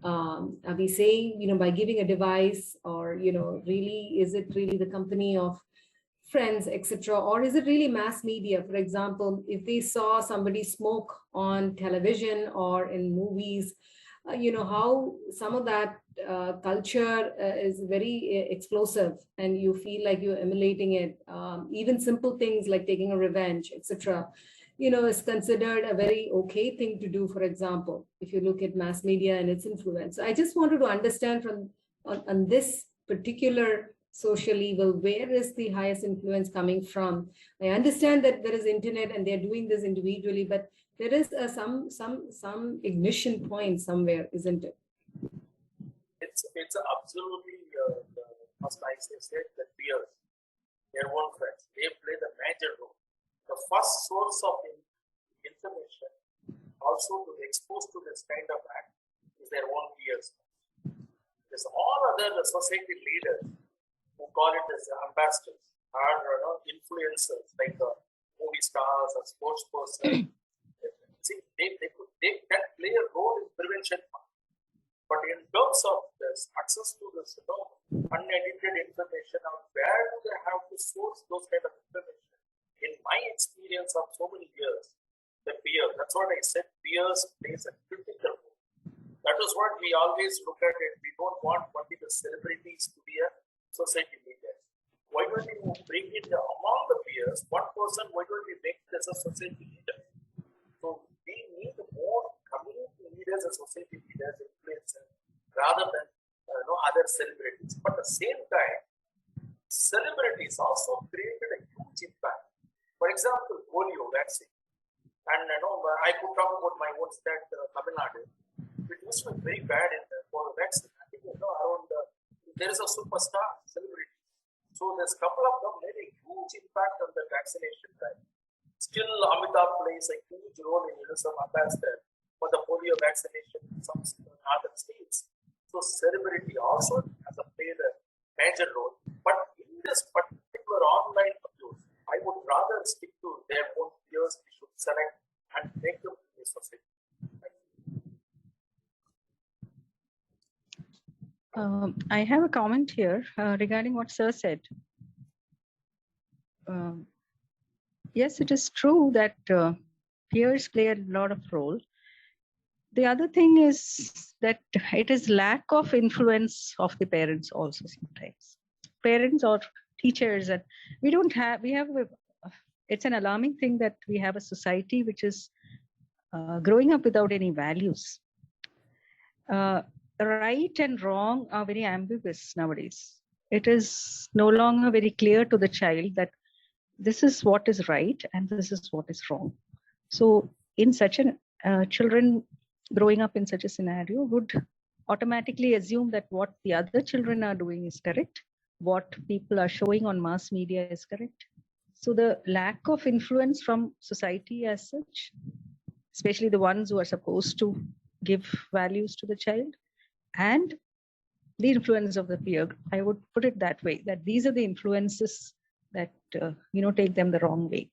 S10: Are we saying, by giving a device, or, really, is it really the company of friends, etc., or is it really mass media? For example, if they saw somebody smoke on television or in movies, how some of that culture is very explosive, and you feel like you're emulating it. Even simple things like taking a revenge, etc., is considered a very okay thing to do, for example, if you look at mass media and its influence. I just wanted to understand on this particular social evil, where is the highest influence coming from? I understand that there is internet and they're doing this individually, but there is some ignition point somewhere, isn't it?
S7: It's absolutely, as I said, the peers, their own friends, they play the major role. The first source of information also to be exposed to this kind of act is their own peers. There's all other society leaders who call it as ambassadors or influencers, like movie stars or sports person. See, they can play a role in prevention. But in terms of this access to this unedited information, where do they have to source those kind of information? In my experience of so many years, the peer, that's what I said, peers plays a critical role. That is what we always look at it. We don't want only the celebrities to be a society leader. Why don't we bring it among the peers? One person, why don't we make it as a society leader? So we need more community leaders and society leaders, influencers, rather than other celebrities. But at the same time, celebrities also created a huge impact. For example, polio vaccine. And I could talk about my own state, Tamil Nadu. It used to be very bad for the vaccine. I think around there is a superstar celebrity. So there's a couple of them made a huge impact on the vaccination time. Still, Amitabh plays a huge role in UNICEF ambassador for the polio vaccination in some other states. So celebrity also has played a major role. But in this particular online abuse, I would rather stick to their own peers. We should select and make them in the society.
S9: I have a comment here regarding what Sir said. Yes, it is true that peers play a lot of role. The other thing is that it is lack of influence of the parents also sometimes. Parents or teachers, and it's an alarming thing that we have a society which is growing up without any values. Right and wrong are very ambiguous nowadays. It is no longer very clear to the child that this is what is right and this is what is wrong. So in such children growing up in such a scenario would automatically assume that what the other children are doing is correct, what people are showing on mass media is correct. So the lack of influence from society as such, especially the ones who are supposed to give values to the child, and the influence of the peer group. I would put it that way, that these are the influences that take them the wrong way.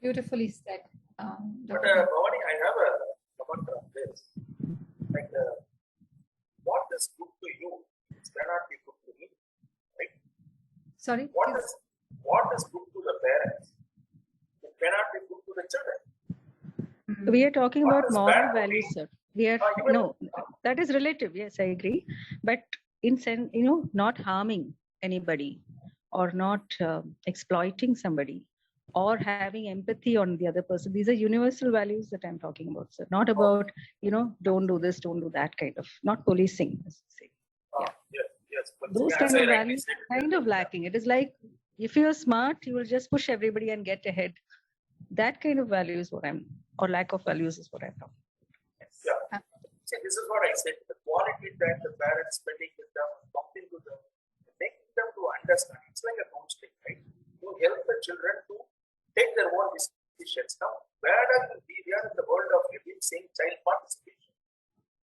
S2: Beautifully said.
S7: But Bhavani, I have a comment on this. Like, what is good to you cannot be good to me, right?
S2: Sorry?
S7: What is good to the parents? It cannot be good to the children.
S9: We are talking about moral values, sir. We are that is relative. Yes, I agree. But not harming anybody or not exploiting somebody or having empathy on the other person. These are universal values that I'm talking about, sir. Not about, don't do this, don't do that kind of, not policing, as you say.
S7: Yes. But
S9: Those
S7: as
S9: kind
S7: I
S9: of
S7: rightly
S9: values
S7: said,
S9: are kind of lacking. It is like, if you're smart, you will just push everybody and get ahead. That kind of value is what or lack of values is what I'm talking about.
S7: Yeah. See, this is what I said. The quality that the parents spending with them, talking to them, making them to understand. It's like a counseling, right? You help the children to take their own decisions. Now, where are we are in the world of saying child participation?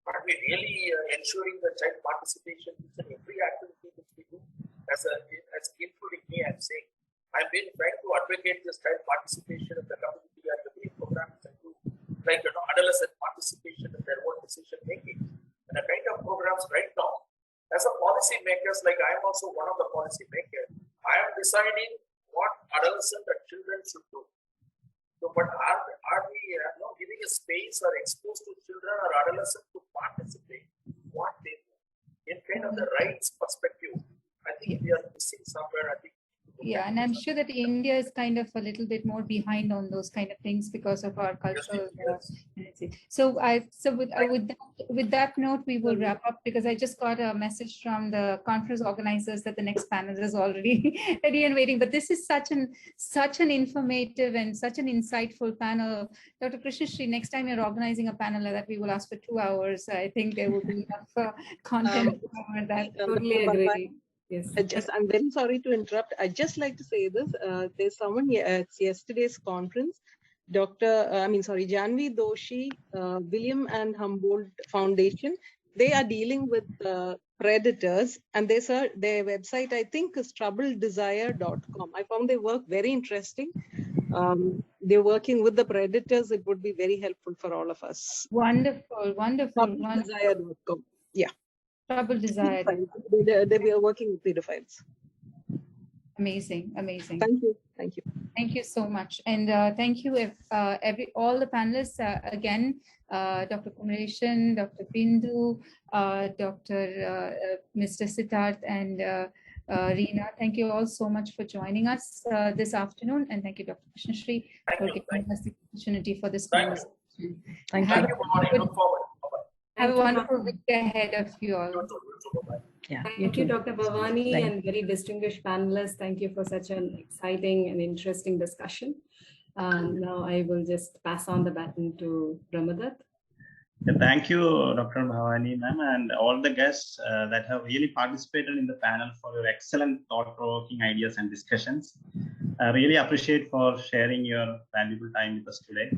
S7: Are we really ensuring the child participation in every activity which we do? As skillfully me, I'm saying, I've been trying to advocate this child participation in the community and the many programs I do, like adolescent participation in their own decision making, and the kind of programs right now. As a policy makers, like I am also one of the policy makers, I am deciding what adolescent and children should do. So, but are we giving a space or exposed to children or adolescents to participate what they do in kind of the rights perspective? I think we are missing somewhere. I think.
S2: Yeah, and I'm sure that India is kind of a little bit more behind on those kind of things because of our cultural. So with that note, we will wrap up, because I just got a message from the conference organizers that the next panel is already ready and waiting. But this is such an informative and such an insightful panel, Dr. Krishnashree. Next time you're organizing a panel like that, we will ask for 2 hours. I think there will be enough content to cover that.
S10: Totally agree. Yes.
S6: I'm very sorry to interrupt. I just like to say this. There's someone at yesterday's conference, Janvi Doshi, William and Humboldt Foundation. They are dealing with predators, and their website, I think, is troubleddesire.com. I found their work very interesting. They're working with the predators. It would be very helpful for all of us.
S2: Wonderful.
S6: Troubleddesire.com. Yeah.
S2: Trouble Desire.
S6: They were working with pedophiles.
S2: Amazing.
S6: Thank you
S2: so much, and thank you all the panelists again, Dr. Kumareshan, Dr. Bindu, Mr. Siddharth, and Reena. Thank you all so much for joining us this afternoon, and thank you, Dr. Krishnashree, for giving us the opportunity for this conversation.
S6: Thank you. Look forward.
S2: Have a wonderful week ahead of you all.
S10: Yeah, thank you, Dr. Bhavani, and very distinguished panelists. Thank you for such an exciting and interesting discussion. Now I will just pass on the baton to Brahmadatt.
S1: Thank you, Dr. Bhavani ma'am, and all the guests that have really participated in the panel for your excellent thought-provoking ideas and discussions. I really appreciate for sharing your valuable time with us today.